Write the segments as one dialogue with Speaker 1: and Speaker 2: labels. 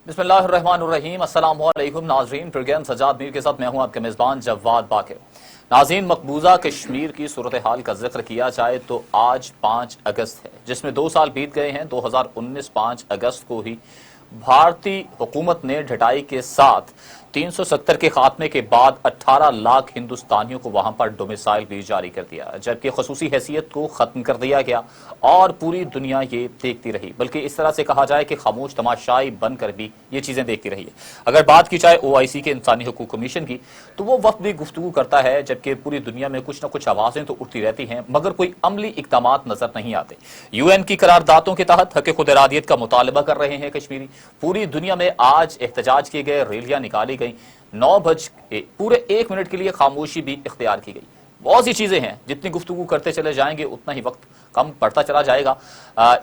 Speaker 1: بسم اللہ الرحمن الرحیم۔ السلام علیکم ناظرین، پروگرام سجاد میر کے ساتھ میں ہوں آپ کے میزبان جواد باقر۔ ناظرین، مقبوضہ کشمیر کی صورتحال کا ذکر کیا جائے تو آج 5 اگست ہے، جس میں 2 سال بیت گئے ہیں۔ 2019 5 اگست کو ہی بھارتی حکومت نے ڈھٹائی کے ساتھ 370 کے خاتمے کے بعد 18 لاکھ ہندوستانیوں کو وہاں پر ڈومیسائل بھی جاری کر دیا، جبکہ خصوصی حیثیت کو ختم کر دیا گیا اور پوری دنیا یہ دیکھتی رہی، بلکہ اس طرح سے کہا جائے کہ خاموش تماشائی بن کر بھی یہ چیزیں دیکھتی رہی ہے۔ اگر بات کی جائے OIC کے انسانی حقوق کمیشن کی تو وہ وقت بھی گفتگو کرتا ہے، جبکہ پوری دنیا میں کچھ نہ کچھ آوازیں تو اٹھتی رہتی ہیں مگر کوئی عملی اقدامات نظر نہیں آتے۔ UN کی قراردادوں کے تحت حق خود ارادیت کا مطالبہ کر رہے ہیں کشمیری۔ پوری دنیا میں آج احتجاج کیے گئے، ریلیاں نکالی گئیں، 9 بج پورے 1 منٹ کے لیے خاموشی بھی اختیار کی گئی۔ بہت سی چیزیں ہیں، جتنی گفتگو کرتے چلے جائیں گے اتنا ہی وقت کم پڑتا چلا جائے گا۔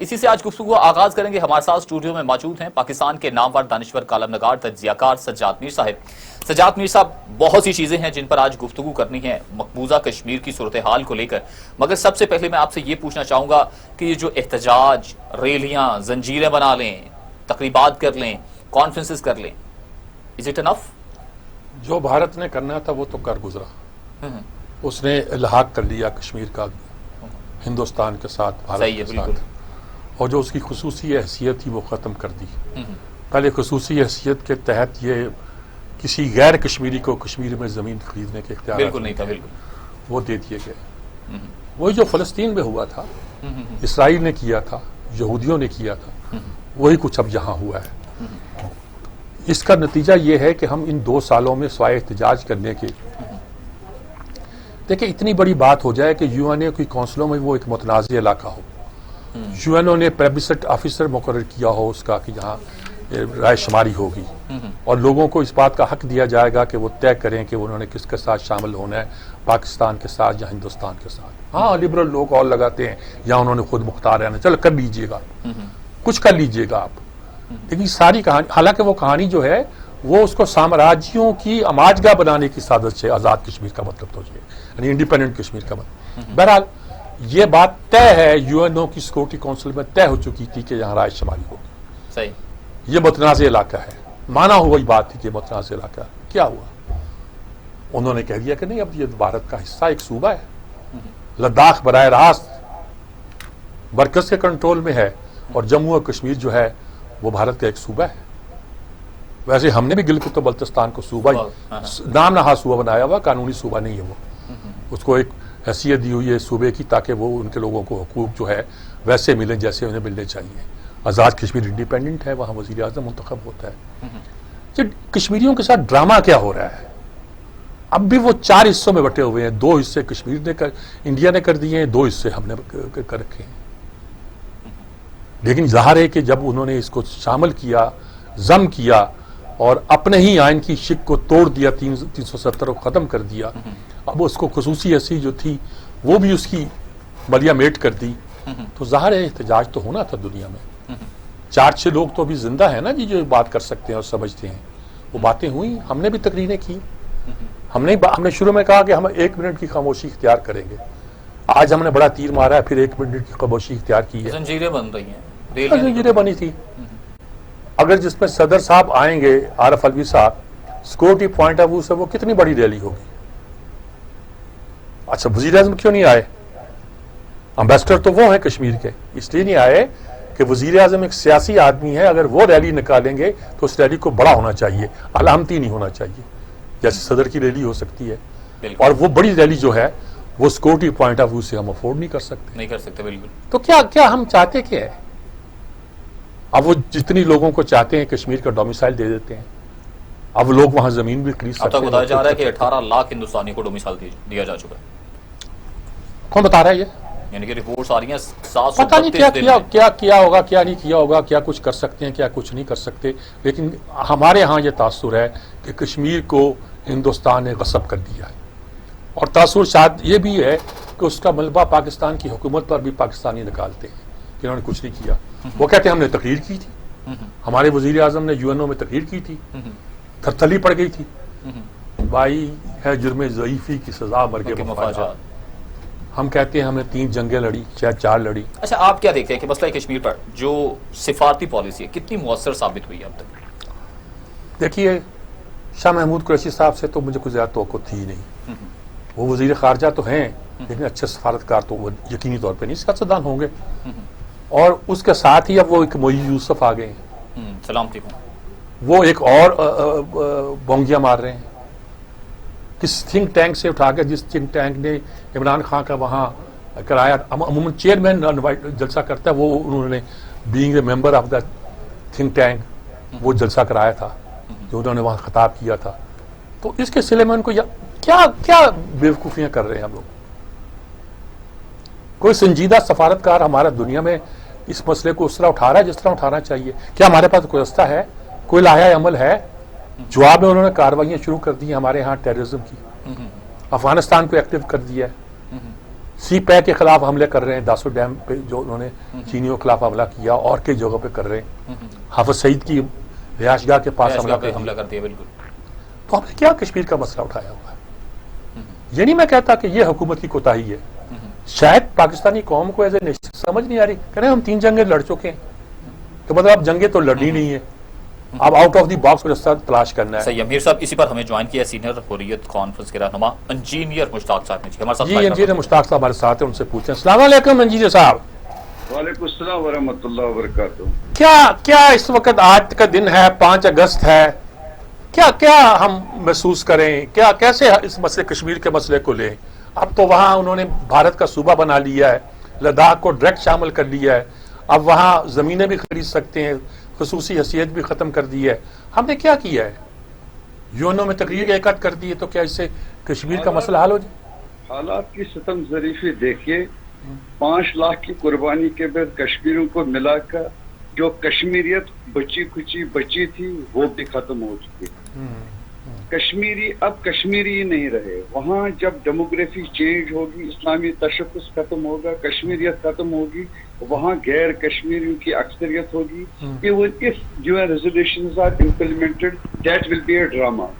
Speaker 1: اسی سے آج گفتگو آغاز کریں گے۔ ہمارے ساتھ اسٹوڈیو میں موجود ہیں پاکستان کے نامور دانشور، کالم نگار، تجزیہ کار سجاد میر صاحب۔ سجاد میر صاحب، بہت سی چیزیں ہیں جن پر آج گفتگو کرنی ہے مقبوضہ کشمیر کی صورتحال کو لے کر، مگر سب سے پہلے میں آپ سے یہ پوچھنا چاہوں گا کہ یہ جو احتجاج، ریلیاں، زنجیریں بنا لیں، تقریبات کر لیں، کانفرنسز کر لیں، از اٹ انف؟
Speaker 2: جو بھارت نے کرنا تھا وہ تو کر گزرا۔ اس نے الحاق کر لیا کشمیر کا ہندوستان کے ساتھ، بھارت کے ساتھ، اور جو اس کی خصوصی حیثیت تھی وہ ختم کر دی۔ پہلے خصوصی حیثیت کے تحت یہ کسی غیر کشمیری کو کشمیر میں زمین خریدنے کے اختیار
Speaker 1: بالکل نہیں تھا، بالکل
Speaker 2: وہ دے دیے گئے۔ وہی جو فلسطین میں ہوا تھا، اسرائیل نے کیا تھا، یہودیوں نے کیا تھا، وہی کچھ اب یہاں ہوا ہے۔ اس کا نتیجہ یہ ہے کہ ہم ان 2 سالوں میں سوائے احتجاج کرنے کے، دیکھیں اتنی بڑی بات ہو جائے کہ UN کی کونسلوں میں وہ ایک متنازع علاقہ ہو، UN نے پریبسٹ آفیسر مقرر کیا ہو اس کا کہ یہاں رائے شماری ہوگی، اور لوگوں کو اس بات کا حق دیا جائے گا کہ وہ طے کریں کہ انہوں نے کس کے ساتھ شامل ہونا ہے، پاکستان کے ساتھ یا ہندوستان کے ساتھ۔ ہاں، لبرل لوگ اور لگاتے ہیں یا انہوں نے خود مختار رہنا، چلو کر لیجئے گا، کچھ کر لیجئے گا آپ، لیکن ساری کہانی، حالانکہ وہ کہانی جو ہے وہ اس کو سامراجیوں کی اماجگاہ بنانے کی سازش ہے۔ آزاد کشمیر کا مطلب تو یہ یعنی انڈیپینڈنٹ کشمیر کا مطلب۔ بہرحال یہ بات طے ہے، UNO کی سیکورٹی کونسل میں طے ہو چکی تھی کہ یہاں رائے شماری ہوگی۔
Speaker 1: صحیح،
Speaker 2: یہ متنازع علاقہ ہے، مانا ہوا ہی بات تھی کہ متنازع علاقہ ہے۔ کیا ہوا؟ انہوں نے کہہ دیا کہ نہیں، اب یہ بھارت کا حصہ، ایک صوبہ ہے، لداخ براہ راست مرکز کے کنٹرول میں ہے، اور جموں اور کشمیر جو ہے وہ بھارت کا ایک صوبہ ہے۔ ویسے ہم نے بھی گلگت و بلتستان کو صوبہ نام نہاد صوبہ بنایا ہوا، قانونی صوبہ نہیں ہے وہ، اس کو ایک حیثیت دی ہوئی ہے صوبے کی تاکہ وہ ان کے لوگوں کو حقوق جو ہے ویسے ملیں جیسے انہیں ملنے چاہیے۔ آزاد کشمیر انڈیپینڈنٹ ہے، وہاں وزیر اعظم منتخب ہوتا ہے۔ کہ کشمیریوں کے ساتھ ڈرامہ کیا ہو رہا ہے؟ اب بھی وہ 4 حصوں میں بٹے ہوئے ہیں، 2 حصے کشمیر نے انڈیا نے کر دیے ہیں، 2 حصے ہم نے کر رکھے ہیں۔ لیکن ظاہر ہے کہ جب انہوں نے اس کو شامل کیا، ضم کیا، اور اپنے ہی آئین کی شک کو توڑ دیا، 370 کو ختم کر دیا، اب اس کو خصوصی حیثیت جو تھی وہ بھی اس کی ملیا میٹ کر دی، تو ظاہر ہے احتجاج تو ہونا تھا دنیا میں۔ 4-6 لوگ تو ابھی زندہ ہیں نا جی جو بات کر سکتے ہیں اور سمجھتے ہیں، وہ باتیں ہوئی، ہم نے بھی تقریریں کی، ہم نے شروع میں کہا کہ ہم 1 منٹ کی خاموشی اختیار کریں گے، آج ہم نے بڑا تیر مارا ہے، پھر 1 منٹ کی خاموشی اختیار کی ہے۔
Speaker 1: زنجیریں بن رہی ہیں،
Speaker 2: زنجیریں بنی تھی۔ اگر جس میں صدر صاحب آئیں گے، عارف علوی صاحب، سیکورٹی پوائنٹ آف ویو سے وہ کتنی بڑی ریلی ہوگی؟ اچھا، وزیر اعظم کیوں نہیں آئے؟ امبیسڈر تو وہ ہیں کشمیر کے، اس لیے نہیں آئے کہ وزیر اعظم ایک سیاسی آدمی ہے، اگر وہ ریلی نکالیں گے تو اس ریلی کو بڑا ہونا چاہیے، علامتی نہیں ہونا چاہیے، جیسے صدر کی ریلی ہو سکتی ہے، اور وہ بڑی ریلی جو ہے وہ سیکورٹی پوائنٹ آف ویو سے ہم افورڈ نہیں کر سکتے۔
Speaker 1: بالکل۔
Speaker 2: تو کیا ہم چاہتے کیا ہے؟ اب وہ جتنی لوگوں کو چاہتے ہیں کشمیر کا ڈومیسائل دے دیتے ہیں، اب لوگ وہاں زمین بھی خرید سکتے ہیں۔
Speaker 1: اب تک بتایا جا رہا ہے کہ 18 لاکھ ہندوستانی کو ڈومیسائل دیا جا چکا ہے۔
Speaker 2: کون بتا رہا ہے یہ؟
Speaker 1: یعنی کہ رپورٹس آ رہی ہیں
Speaker 2: پتہ نہیں کیا کیا ہوگا، کیا نہیں کیا ہوگا، کیا کچھ کر سکتے ہیں، کیا کچھ نہیں کر سکتے، لیکن ہمارے ہاں یہ تاثر ہے کہ کشمیر کو ہندوستان نے غصب کر دیا ہے، اور تاثر شاید یہ بھی ہے کہ اس کا ملبہ پاکستان کی حکومت پر بھی پاکستانی نکالتے ہیں کہ انہوں نے کچھ نہیں کیا۔ وہ کہتے ہیں ہم نے تقریر کی تھی، ہمارے وزیر اعظم نے UNO میں تقریر کی تھی، تھرتھلی پڑ گئی تھی، بھائی ہے جرم ضعیفی کی سزا مرگ مفاجات۔ ہم کہتے ہیں ہم نے 3 جنگیں لڑی، شاید 4 لڑی۔
Speaker 1: اچھا، آپ کیا دیکھتے ہیں کہ مسئلہ کشمیر پر جو سفارتی پالیسی ہے کتنی مؤثر ثابت ہوئی ہے اب تک؟
Speaker 2: دیکھیے شاہ محمود قریشی صاحب سے تو مجھے کوئی زیادہ توقع تھی ہی نہیں. وہ وزیر خارجہ تو ہیں لیکن اچھے سفارتکار تو وہ یقینی طور پہ نہیں سیاستدان ہوں گے. اور اس کے ساتھ ہی اب وہ ایک معین یوسف آ گئے ہیں,
Speaker 1: سلامتی ہوں.
Speaker 2: وہ ایک اور بونگیاں مار رہے ہیں. کس تھنک ٹینک سے اٹھا کے, جس تھنک ٹینک نے عمران خان کا وہاں کرایا, عموماً چیئرمین جلسہ کرتا ہے, وہ انہوں نے being a member of the think tank وہ جلسہ کرایا تھا جو انہوں نے وہاں خطاب کیا تھا. تو اس کے سلسلے میں ان کو کیا کیا بیوقوفیاں کر رہے ہیں ہم لوگ. کوئی سنجیدہ سفارتکار ہمارا دنیا میں اس مسئلے کو اس طرح اٹھا رہا ہے جس طرح اٹھانا چاہیے؟ کیا ہمارے پاس کوئی رستہ ہے, کوئی لایا عمل ہے؟ جواب میں انہوں نے کارروائیاں شروع کر دی ہیں ہمارے ہاں ٹیررزم کی. افغانستان کو ایکٹیو کر دیا ہے, سی پیک کے خلاف حملے کر رہے ہیں, داسو ڈیم پہ جو انہوں نے چینیوں کے خلاف حملہ کیا, اور کئی جگہوں پہ کر رہے ہیں. حافظ سعید کی رہائش گاہ کے پاس حملہ
Speaker 1: کر دیا. بالکل.
Speaker 2: تو ہم نے کیا کشمیر کا مسئلہ اٹھایا ہوا ہے؟ یہ نہیں میں کہتا کہ یہ حکومت کی کوتاہی ہے, شاید پاکستانی قوم کو ایز اے نیشن سمجھ نہیں آ رہی. کہہ رہے ہیں ہم 3 جنگیں لڑ چکے ہیں, تو مطلب اب جنگیں تو لڑنی نہیں ہے, اب آؤٹ آف دی باکس رستہ تلاش کرنا ہے.
Speaker 1: صحیح. امیر صاحب اسی پر ہمیں جوائن کیا سینئر حریت کانفرنس کے رہنما انجینئر مشتاق صاحب نے. ہمارے ساتھ
Speaker 2: جی انجینئر مشتاق صاحب ہمارے ساتھ ہیں, ان سے پوچھتے ہیں. السلام علیکم انجینئر صاحب.
Speaker 3: وعلیکم السلام ورحمۃ اللہ وبرکاتہ.
Speaker 2: کیا اس وقت آج کا دن ہے, 5 اگست ہے, کیا ہم محسوس کریں, کیسے اس مسئلے کشمیر کے مسئلے کو لیں؟ اب تو وہاں انہوں نے بھارت کا صوبہ بنا لیا ہے, لداخ کو ڈائریکٹ شامل کر لیا ہے, اب وہاں زمینیں بھی خرید سکتے ہیں, خصوصی حیثیت بھی ختم کر دی ہے. ہم نے کیا کیا ہے؟ یونو میں تقریر ایکت کر دی ہے, تو کیا اس سے کشمیر کا مسئلہ حل ہو جائے؟
Speaker 3: حالات کی ستم ظریفی دیکھیے. 5 لاکھ کی قربانی کے بعد کشمیریوں کو ملا کر جو کشمیریت بچی کچی بچی تھی وہ بھی ختم ہو چکی. کشمیری اب کشمیری نہیں رہے. وہاں جب ڈیموگرافی چینج ہوگی, اسلامی تشخص ختم ہوگا, کشمیریت ختم ہوگی, وہاں غیر کشمیریوں کی اکثریت ہوگی. Even if UN resolutions are implemented, that will be a drama.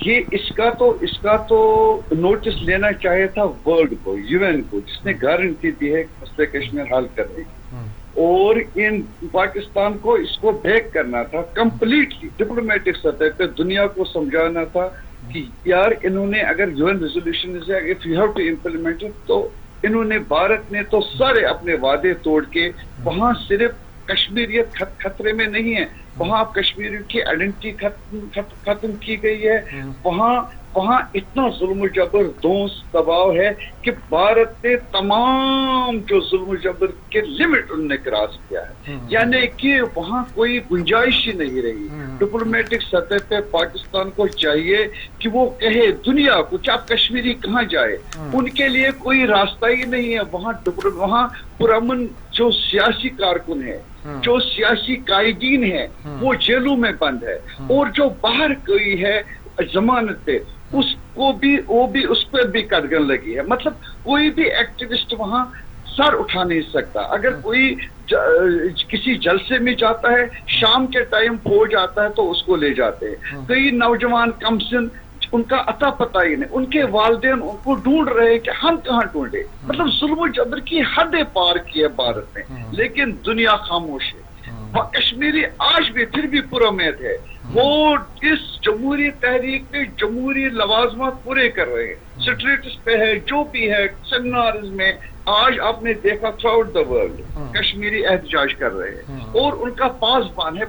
Speaker 3: یہ اس کا تو نوٹس لینا چاہیے تھا ورلڈ کو, UN کو, جس نے گارنٹی دی ہے مسئلہ کشمیر حل کرنے کی, اور ان پاکستان کو اس کو بیک کرنا تھا کمپلیٹلی. ڈپلومیٹک سطح پہ دنیا کو سمجھانا تھا کہ یار انہوں نے اگر UN resolutions ہے, if you have to implement it, تو انہوں نے, بھارت نے تو سارے اپنے وعدے توڑ کے, وہاں صرف کشمیریت خطرے میں نہیں ہے, وہاں کشمیریوں کی آئیڈینٹی ختم کی گئی ہے. وہاں اتنا ظلم و جبر دونس دباؤ ہے کہ بھارت نے تمام جو ظلم و جبر کے لمٹ انہوں نے کراس کیا ہے. یعنی کہ وہاں کوئی گنجائش ہی نہیں رہی. ڈپلومیٹک سطح پہ پاکستان کو چاہیے کہ وہ کہے دنیا کو کہ آپ کشمیری کہاں جائے, ان کے لیے کوئی راستہ ہی نہیں ہے. وہاں پرامن جو سیاسی کارکن ہے, جو سیاسی قائدین ہے, وہ جیلوں میں بند ہے, اور جو باہر کوئی ہے ضمانت پہ, اس پہ بھی قدغن لگی ہے. مطلب کوئی بھی ایکٹیوسٹ وہاں سر اٹھا نہیں سکتا. اگر کوئی کسی جلسے میں جاتا ہے, شام کے ٹائم فوج آتا ہے تو اس کو لے جاتے ہیں. کئی نوجوان کمسن, ان کا عطا پتہ ہی نہیں, ان کے والدین ان کو ڈھونڈ رہے ہیں کہ ہم کہاں ڈھونڈے. مطلب ظلم و جبر کی حدیں پار کی ہے بھارت نے, لیکن دنیا خاموش ہے. کشمیری آج بھی پھر بھی پرامید ہے. وہ اس جمہوری تحریک میں جمہوری لوازمات پورے کر رہے ہیں, اسٹریٹس پہ ہے, جو بھی ہے, سیمینارز میں. آج آپ نے دیکھا through out the world Kashmiri احتجاج کر رہے ہیں, اور ان کا پاسبان ہے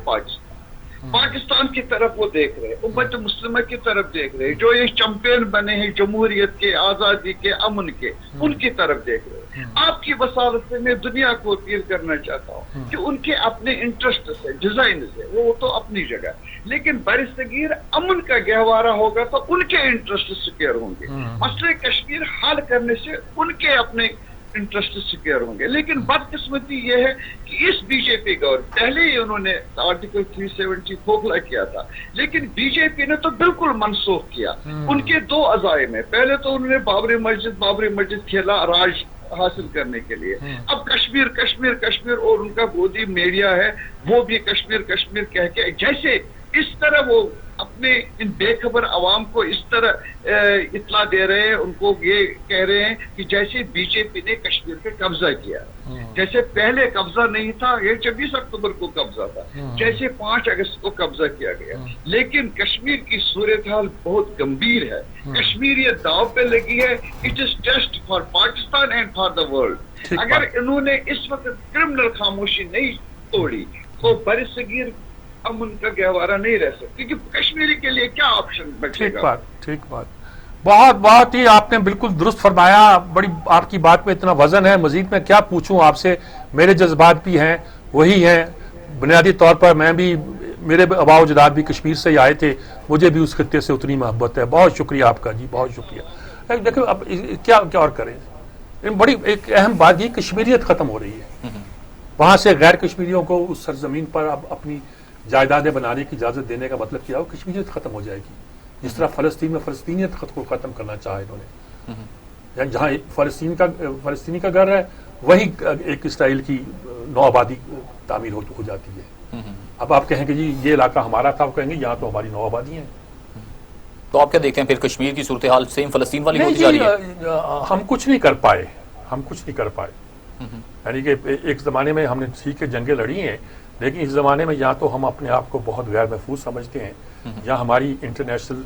Speaker 3: پاکستان کی طرف وہ دیکھ رہے ہیں, امت مسلمہ کی طرف دیکھ رہے ہیں, جو یہ چمپئن بنے ہیں جمہوریت کے, آزادی کے, امن کے, ان کی طرف دیکھ رہے ہیں. آپ کی وسالت سے میں دنیا کو اپیل کرنا چاہتا ہوں کہ ان کے اپنے انٹرسٹ سے, ڈیزائن سے, وہ تو اپنی جگہ, لیکن برصغیر امن کا گہوارہ ہوگا تو ان کے انٹرسٹ سکیئر ہوں گے. مسئلہ کشمیر حل کرنے سے ان کے اپنے انٹرسٹ سکیئر ہوں گے. لیکن بدقسمتی یہ ہے کہ اس بی جے پی گورنمنٹ, پہلے ہی انہوں نے آرٹیکل 370 کھوکھلا کیا تھا, لیکن بی جے پی نے تو بالکل منسوخ کیا. ان کے 2 عزائم ہیں. پہلے تو انہوں نے بابری مسجد کھیلا راج حاصل کرنے کے لیے. اب کشمیر کشمیر کشمیر, اور ان کا گودی میڈیا ہے وہ بھی کشمیر کشمیر کہہ کے, جیسے اس طرح وہ اپنے ان بے خبر عوام کو اس طرح اطلاع دے رہے ہیں, ان کو یہ کہہ رہے ہیں کہ جیسے بی جے پی نے کشمیر پہ قبضہ کیا. जैसे पहले कब्जा नहीं था, ये 26 अक्टूबर को कब्जा था, जैसे 5 अगस्त को कब्जा किया गया। लेकिन कश्मीर की सूरत हाल बहुत गंभीर है, कश्मीर ये दाव पे लगी है। It is test for Pakistan and for the world. अगर इन्होंने इस वक्त क्रिमिनल खामोशी नहीं तोड़ी तो बरसगीर अमन का गहवारा नहीं रह सकती, क्योंकि कश्मीरी के लिए क्या ऑप्शन बचेगा।
Speaker 2: ठीक बात। बहुत ही आपने बिल्कुल दुरुस्त फरमाया। बड़ी आपकी बात में इतना वजन है, मजीद मैं क्या पूछूं आपसे। मेरे जज्बात भी हैं, वही हैं। बुनियादी तौर पर मैं भी, मेरे आबा अजदाद भी कश्मीर से ही आए थे, मुझे भी उस खत्ते से उतनी मोहब्बत है। बहुत शुक्रिया आपका जी, बहुत शुक्रिया। देखो अब क्या क्या और करें। बड़ी एक अहम बात ये, कश्मीरियत खत्म हो रही है। वहां से गैर कश्मीरियों को उस सरजमीन पर अब अपनी जायदादें बनाने की इजाजत देने का मतलब क्या हो, कश्मीरियत खत्म हो जाएगी। जिस तरह फलस्तीन में फलस्तीनियत को खत्म करना चाहा इन्होंने, जहां फलस्तीनी का घर है वही एक इसराइल की नौ आबादी तामीर हो जाती है। अब आप कहेंगे जी ये इलाका हमारा था, वो कहेंगे यहाँ तो हमारी नौ आबादी है।
Speaker 1: तो आप क्या देखते हैं फिर कश्मीर की सूरत हाल सेम फलस्तीन वाली होती जा रही है?
Speaker 2: हम कुछ नहीं कर पाए। यानी कि एक जमाने में हमने ठीक है जंगें लड़ी हैं, लेकिन इस जमाने में या तो हम अपने आप को बहुत गैर महफूज समझते हैं, या हमारी इंटरनेशनल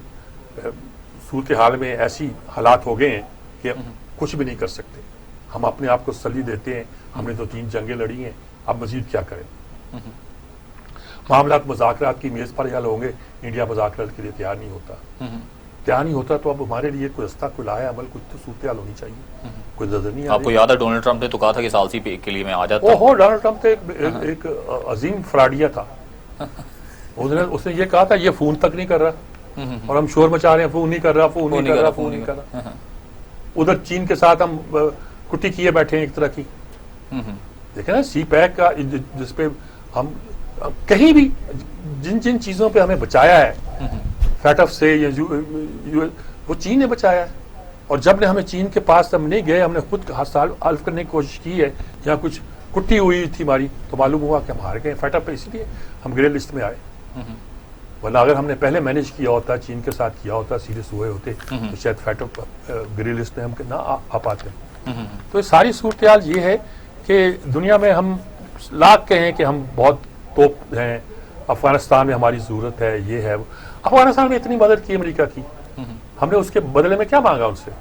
Speaker 2: सूरत हाल में ऐसी हालात हो गए हैं कि कुछ भी नहीं कर सकते। हम अपने आप को तसल्ली देते हैं, हमने तो 3 जंगें लड़ी हैं, अब मजीद क्या करें। मामलात मुज़ाकरात की मेज पर हल होंगे, इंडिया मुज़ाकरात के लिए तैयार नहीं होता तो अब हमारे लिए कोई रास्ता, कोई लाया अमल, कुछ तो सूरत हाल होनी चाहिए। कोई नजर नहीं।
Speaker 1: आपको याद है डोनाल्ड ट्रंप ने तो कहा था कि सालसी पे के लिए मैं आ जाता हूं।
Speaker 2: डोनाल्ड ट्रंप तो एक अजीम फ्रॉडिया था। उसने ये कहा था ये फोन तक नहीं कर रहा, और हम शोर मचा रहे हैं, फोन नहीं कर रहा। उधर चीन के साथ हम कुट्टी किए बैठे हैं एक तरह की। देखे ना सी पैक का, जिसपे हम कहीं भी जिन चीजों पे हमें बचाया है फैटफ से, वो चीन ने बचाया है। और जब ने हमें चीन के पास हम नहीं गए, हमने खुद हल्फ करने की कोशिश की है, या कुछ कुट्टी हुई थी हमारी, तो मालूम हुआ कि हम हार गए फैटफ पे, इसलिए हम ग्रे लिस्ट में आए। वरना अगर हमने पहले मैनेज किया होता, चीन के साथ किया होता, सीरियस हुए होते, तो शायद फैटफ ग्रे लिस्ट में हम ना आ पाते। तो ये सारी सूरत हाल ये है कि दुनिया में हम लाख कहें कि हम बहुत तोप हैं, अफगानिस्तान में हमारी जरूरत है, ये है। अफगानिस्तान में इतनी मदद की अमेरिका की, हमने उसके बदले में क्या मांगा उनसे।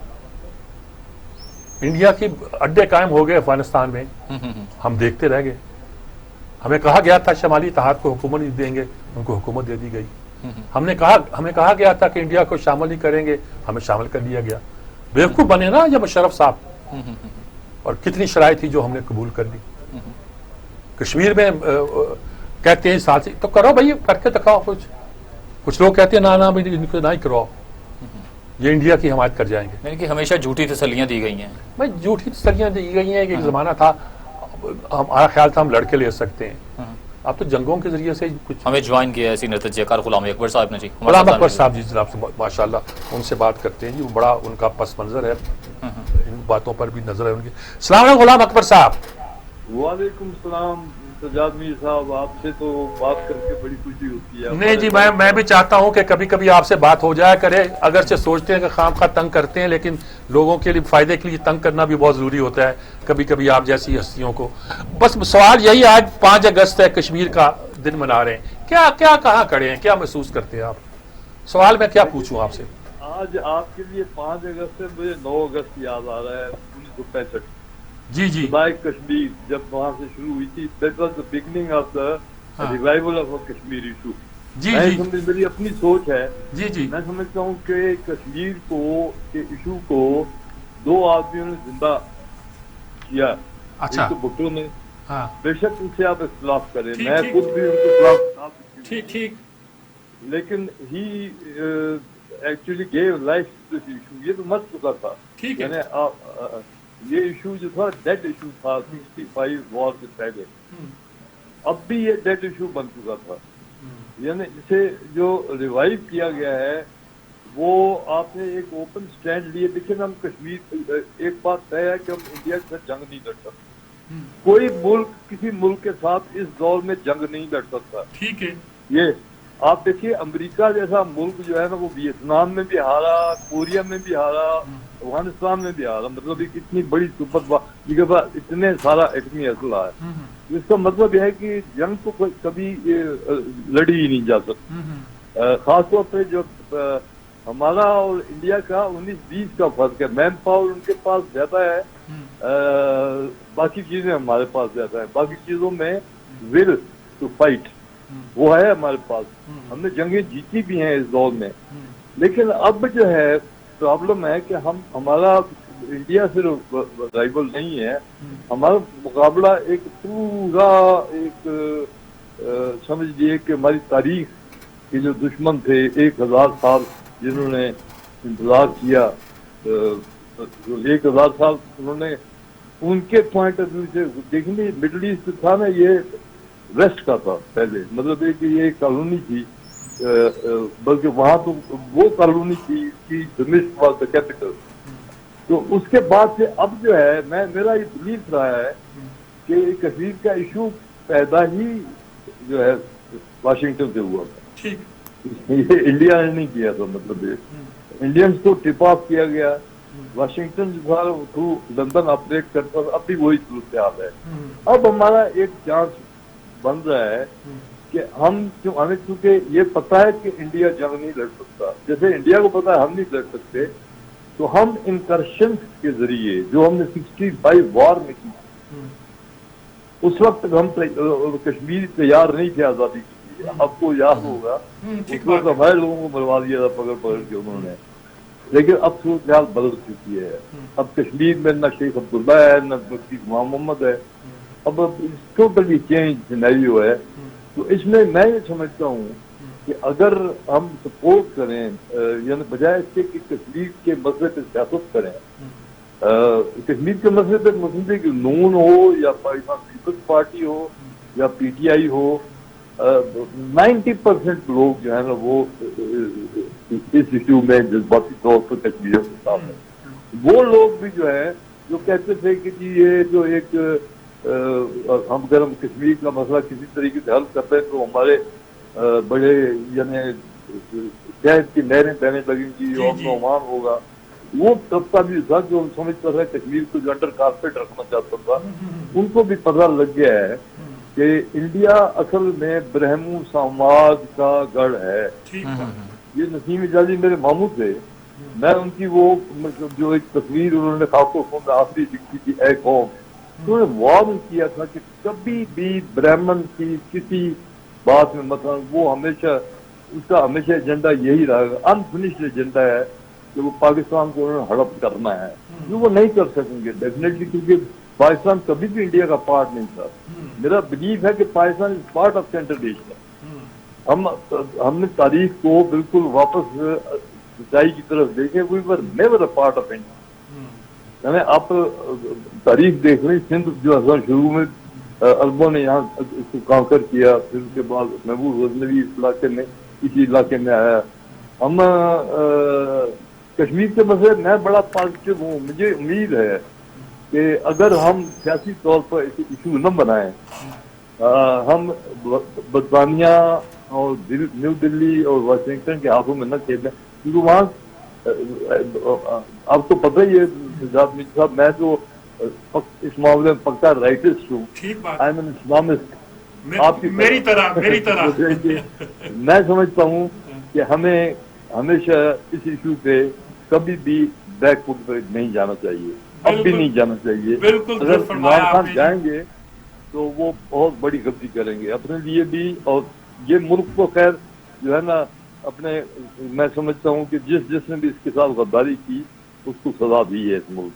Speaker 2: इंडिया की अड्डे कायम हो गए अफगानिस्तान में, हम देखते रह गए। हमें कहा गया था शमाली इत्तेहाद को हुकूमत नहीं देंगे, उनको हुकूमत दे दी गई। हमें कहा गया था कि इंडिया को शामिल नहीं करेंगे, हमें शामिल कर लिया गया। बेवकूफ बने ना जब मुशर्रफ साहब, और कितनी शराइत थी जो हमने कबूल कर ली। कश्मीर में कहते हैं साथ तो करो भाई, करके दिखाओ। कुछ लोग कहते हैं ना इनको ना ही करो, ये इंडिया की हिमायत कर जाएंगे।
Speaker 1: यानी कि हमेशा झूठी तसल्लियां दी गई हैं।
Speaker 2: भाई झूठी तसल्लियां दी गई हैं कि एक जमाना था, हमारा ख्याल था हम लड़के ले सकते हैं। अब तो जंगों के जरिए से कुछ
Speaker 1: हमें ज्वाइन किया ऐसी नतीजेकार गुलाम अकबर साहब ने जी।
Speaker 2: गुलाम अकबर साहब जी जनाब से माशाल्लाह उनसे बात करते हैं जी, वो बड़ा उनका पस मंजर है, इन बातों पर भी नजर है उनकी। सलाम अलैकुम गुलाम अकबर साहब।
Speaker 4: वालेकुम सलाम सजाद मीर साहब, आपसे तो बात करके बड़ी खुशी होती है।
Speaker 2: नहीं जी, मैं भी चाहता हूं कि कभी कभी आपसे बात हो जाया करे। अगरचे सोचते हैं कि खामखा तंग करते हैं, लेकिन लोगों के लिए फायदे के लिए तंग करना भी बहुत जरूरी होता है कभी कभी आप जैसी हस्तियों को। बस सवाल यही, आज 5 अगस्त है, कश्मीर का दिन मना रहे हैं, क्या क्या कहाँ खड़े हैं, क्या महसूस करते हैं आप? सवाल मैं क्या पूछूं आपसे?
Speaker 4: आज आपके लिए 5 अगस्त से मुझे 9 अगस्त याद आ रहा है 1965।
Speaker 2: जी जी,
Speaker 4: कश्मीर जब वहां से शुरू हुई थी, that was the beginning of the revival of Kashmir issue.
Speaker 2: जी जी,
Speaker 4: मेरी अपनी सोच है
Speaker 2: जी जी,
Speaker 4: मैं समझता हूँ कि कश्मीर के इशू को 2 आदमियों ने जिंदा किया।
Speaker 2: अच्छा,
Speaker 4: तो भुट्टो ने,
Speaker 2: हाँ,
Speaker 4: बेशक उनसे आप इख्तिलाफ करें,
Speaker 2: ठीक,
Speaker 4: मैं
Speaker 2: ठीक।
Speaker 4: खुद भी उनके खिलाफ,
Speaker 2: ठीक ठीक,
Speaker 4: लेकिन ही actually gave life to this issue. ये तो मर चुका था,
Speaker 2: ठीक है।
Speaker 4: यानी ये इशू जो था डेड इशू था 65 वॉर से पहले, अब भी ये डेड इशू बन चुका था। यानी इसे जो रिवाइव किया गया है वो आपने एक ओपन स्टैंड लिए। देखिए हम कश्मीर, एक बात तय है कि हम इंडिया के साथ जंग नहीं लड़ सकते। कोई मुल्क किसी मुल्क के साथ इस दौर में जंग नहीं लड़ सकता।
Speaker 2: ठीक है,
Speaker 4: ये आप देखिए अमेरिका जैसा मुल्क जो है ना, वो वियतनाम में भी हारा, कोरिया में भी हारा, अफगानिस्तान में भी आ रहा, मतलब एक इतनी बड़ी सुपर जिनके पास इतने सारा एटमी असला है, इसका मतलब यह है कि जंग तो कभी लड़ी ही नहीं जा सकती। खासतौर पे जो हमारा और इंडिया का 19-20 का फर्क है, मैन पावर उनके पास ज्यादा है, बाकी चीजें हमारे पास ज्यादा है, बाकी चीजों में विल टू फाइट वो है हमारे पास, हमने जंगें जीती भी हैं इस दौर में। लेकिन अब जो है प्रॉब्लम है कि हमारा इंडिया से राइवल नहीं है, हमारा मुकाबला एक पूरा एक समझ लीजिए कि हमारी तारीख के जो दुश्मन थे 1000 साल जिन्होंने इंतजार किया, 1000 साल उन्होंने, उनके पॉइंट ऑफ व्यू से देखिए मिडिल ईस्ट था ना, ये वेस्ट का था पहले, मतलब ये कॉलोनी थी, बल्कि वहां तो वो कॉलोनी थी कि दमिश्क वाज द कैपिटल। तो उसके बाद से अब जो है मेरा ये बिलीफ रहा है कि कश्मीर का इशू पैदा ही जो है वाशिंगटन से हुआ था, ये इंडिया ने नहीं किया था, मतलब ये इंडियंस को टिप ऑफ किया गया, वाशिंगटन जो था थ्रू लंदन ऑपरेट करता था, अब भी वही सूरत हाल है। अब हमारा एक चांस बन रहा है कि हमें चूंकि ये पता है कि इंडिया जंग नहीं लड़ सकता, जैसे इंडिया को पता है हम नहीं लड़ सकते, तो हम इनकर्शन के जरिए जो हमने 65 वॉर में की, उस वक्त हम कश्मीर तैयार नहीं थे आजादी के लिए, आपको याद होगा उस वक्त हमारे लोगों को मरवा दिया था पकड़ के उन्होंने, लेकिन अब सूरत हाल बदल चुकी है। अब कश्मीर में न शेख अब्दुल्ला है न मुफ्ती गुलाम मोहम्मद है, अब टोटली चेंज सिनेरियो है। तो इसमें मैं ये समझता हूँ कि अगर हम सपोर्ट करें, यानी बजाय इसके कि कश्मीर के मसले पर सियासत करें, कश्मीर के मसले पर मुस्लिम लीग नून हो या पाकिस्तान पीपल्स पार्टी हो या PTI हो, 90% लोग जो है ना वो इस इश्यू में जज्बाती तौर पर कश्मीर के साथ है। वो लोग भी जो है जो कहते थे कि जी ये जो एक हम अगर हम कश्मीर का मसला किसी तरीके से हल करते हैं तो हमारे बड़े यानी शहद की नहरें बहने लगेंगी और ओमान होगा, वो तबका भी था जो समझता था कश्मीर को जो अंडर कारपेट रखना चाहता था, उनको भी पता लग गया है कि इंडिया असल में ब्रह्मू समाज का गढ़ है। ये नसीम इजाजी मेरे मामू थे, मैं उनकी वो जो एक तस्वीर उन्होंने खाको में आखिरी लिखी थी ए कौम, उन्होंने वार्न किया था कि कभी भी ब्राह्मण की किसी बात में मतलब वो हमेशा उसका हमेशा एजेंडा यही रहेगा, अनफिनिश्ड एजेंडा है कि वो पाकिस्तान को उन्होंने हड़प करना है, जो वो नहीं कर सकेंगे डेफिनेटली, क्योंकि पाकिस्तान कभी भी इंडिया का पार्ट नहीं था। मेरा बिलीव है कि Pakistan is part of central Asia. हमने तारीख को बिल्कुल वापस सच्चाई की तरफ देखे, we were never a part of India. यानी आप तारीख देख रहे, सिंध जो शुरू में अरबों ने यहाँ इसको कांकर किया, फिर उसके बाद महबूब गजनवी इसी इलाके में आया। हम कश्मीर के मसले मैं बड़ा पॉजिटिव हूँ, मुझे उम्मीद है कि अगर हम सियासी तौर पर इशू न बनाए, हम बरतानिया और न्यू दिल्ली और वाशिंगटन के हाथों में न खेलें, क्योंकि वहाँ आपको पता ही है साहब, मैं तो इस मामले में पक्का राइटिस्ट हूँ, आई एम एन इस्लामिस्ट, आपकी
Speaker 5: मेरी तरह
Speaker 4: मैं समझता हूँ कि हमें हमेशा इस इशू पे कभी भी बैकफुट पे नहीं जाना चाहिए, अब भी नहीं जाना चाहिए। अगर इमरान खान जाएंगे तो वो बहुत बड़ी गलती करेंगे अपने लिए भी, और ये मुल्क को खैर जो है ना अपने, मैं समझता हूँ कि जिसने भी इसके साथ गद्दारी की उसको सजा दी है इस मुल्क।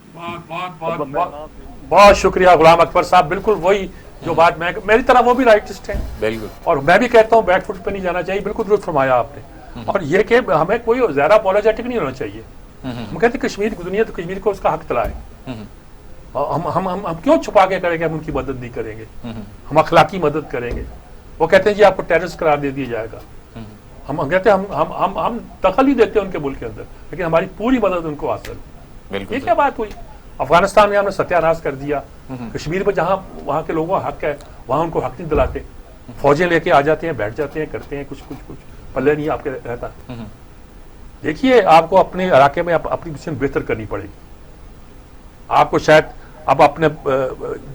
Speaker 2: बहुत शुक्रिया गुलाम अकबर साहब, बिल्कुल वही जो बात मेरी तरह वो भी राइटिस्ट हैं
Speaker 1: बिल्कुल,
Speaker 2: और मैं भी कहता हूँ बैकफुट पे नहीं जाना चाहिए, बिल्कुल दुरुस्त फरमाया आपने। और ये कि हमें कोई ज्यादा अपोलोजेटिक नहीं होना चाहिए। हम कहते कश्मीर की दुनिया तो कश्मीर को उसका हक दिलाए, हम क्यों छुपा के करेंगे, हम उनकी मदद नहीं करेंगे, हम अखलाकी मदद करेंगे। वो कहते हैं जी आपको टेररिस्ट करार दे दिया जाएगा, हम कहते हैं हम दखल ही देते हैं उनके मुल्क के अंदर, लेकिन हमारी पूरी मदद उनको हासिल। ये क्या बात हुई? अफगानिस्तान में हमने सत्यानाश कर दिया, कश्मीर में जहां वहां के लोगों का हक है वहां उनको हक नहीं दिलाते, फौजें लेके आ जाते हैं, बैठ जाते हैं, करते हैं, कुछ पल्ले नहीं आपके रहता। देखिए आपको अपने इलाके में अपनी मिशन बेहतर करनी पड़ेगी। آپ کو شاید اب اپنے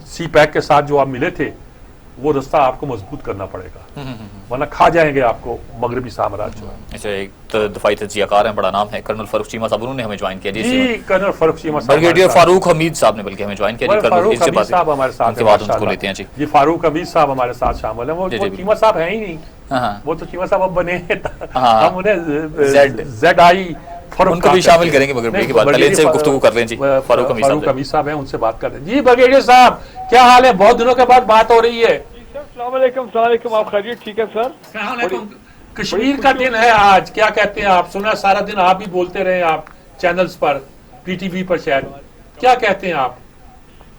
Speaker 2: سی پیک کے ساتھ جو آپ ملے تھے وہ رستہ آپ کو مضبوط کرنا پڑے گا، ورنہ کھا جائیں گے آپ کو مغربی سامراج جو ہے۔
Speaker 1: اچھا، ایک دفاعی تجزیہ کار ہیں، بڑا نام ہے، کرنل فاروق چیمہ صاحب، انہوں نے ہمیں جوائن کیا
Speaker 2: جی کرنل فاروق چیمہ صاحب،
Speaker 1: بریگیڈیئر فاروق حمید صاحب نے بلکہ ہمیں جوائن کیا،
Speaker 2: فاروق حمید صاحب ہمارے ساتھ
Speaker 1: کے بعد ان کو لیتے ہیں جی۔
Speaker 2: جی فاروق حمید صاحب ہمارے ساتھ شامل ہیں، وہ چیمہ صاحب ہیں ہی نہیں، وہ تو چیمہ صاحب اب بنے ہیں، ہم انہیں زیڈ آئی
Speaker 1: ان کو بھی شامل کریں گے مگر بریک کے بعد، پہلے ان سے گفتگو کر لیں جی۔
Speaker 2: فاروق حمید صاحب ہیں، ان سے بات کر رہے ہیں۔ جی بریگیڈیئر صاحب کیا حال ہے؟ بہت دنوں کے بعد بات ہو رہی ہے۔
Speaker 4: السلام علیکم، السلام علیکم، آپ خیریت؟ ٹھیک ہے سر؟
Speaker 2: السلام علیکم۔ کشمیر کا دن ہے آج، کیا کہتے ہیں آپ؟ سنا سارا دن آپ بھی بولتے رہے، آپ چینلز پر، پی ٹی وی پر شاید، کیا کہتے ہیں آپ؟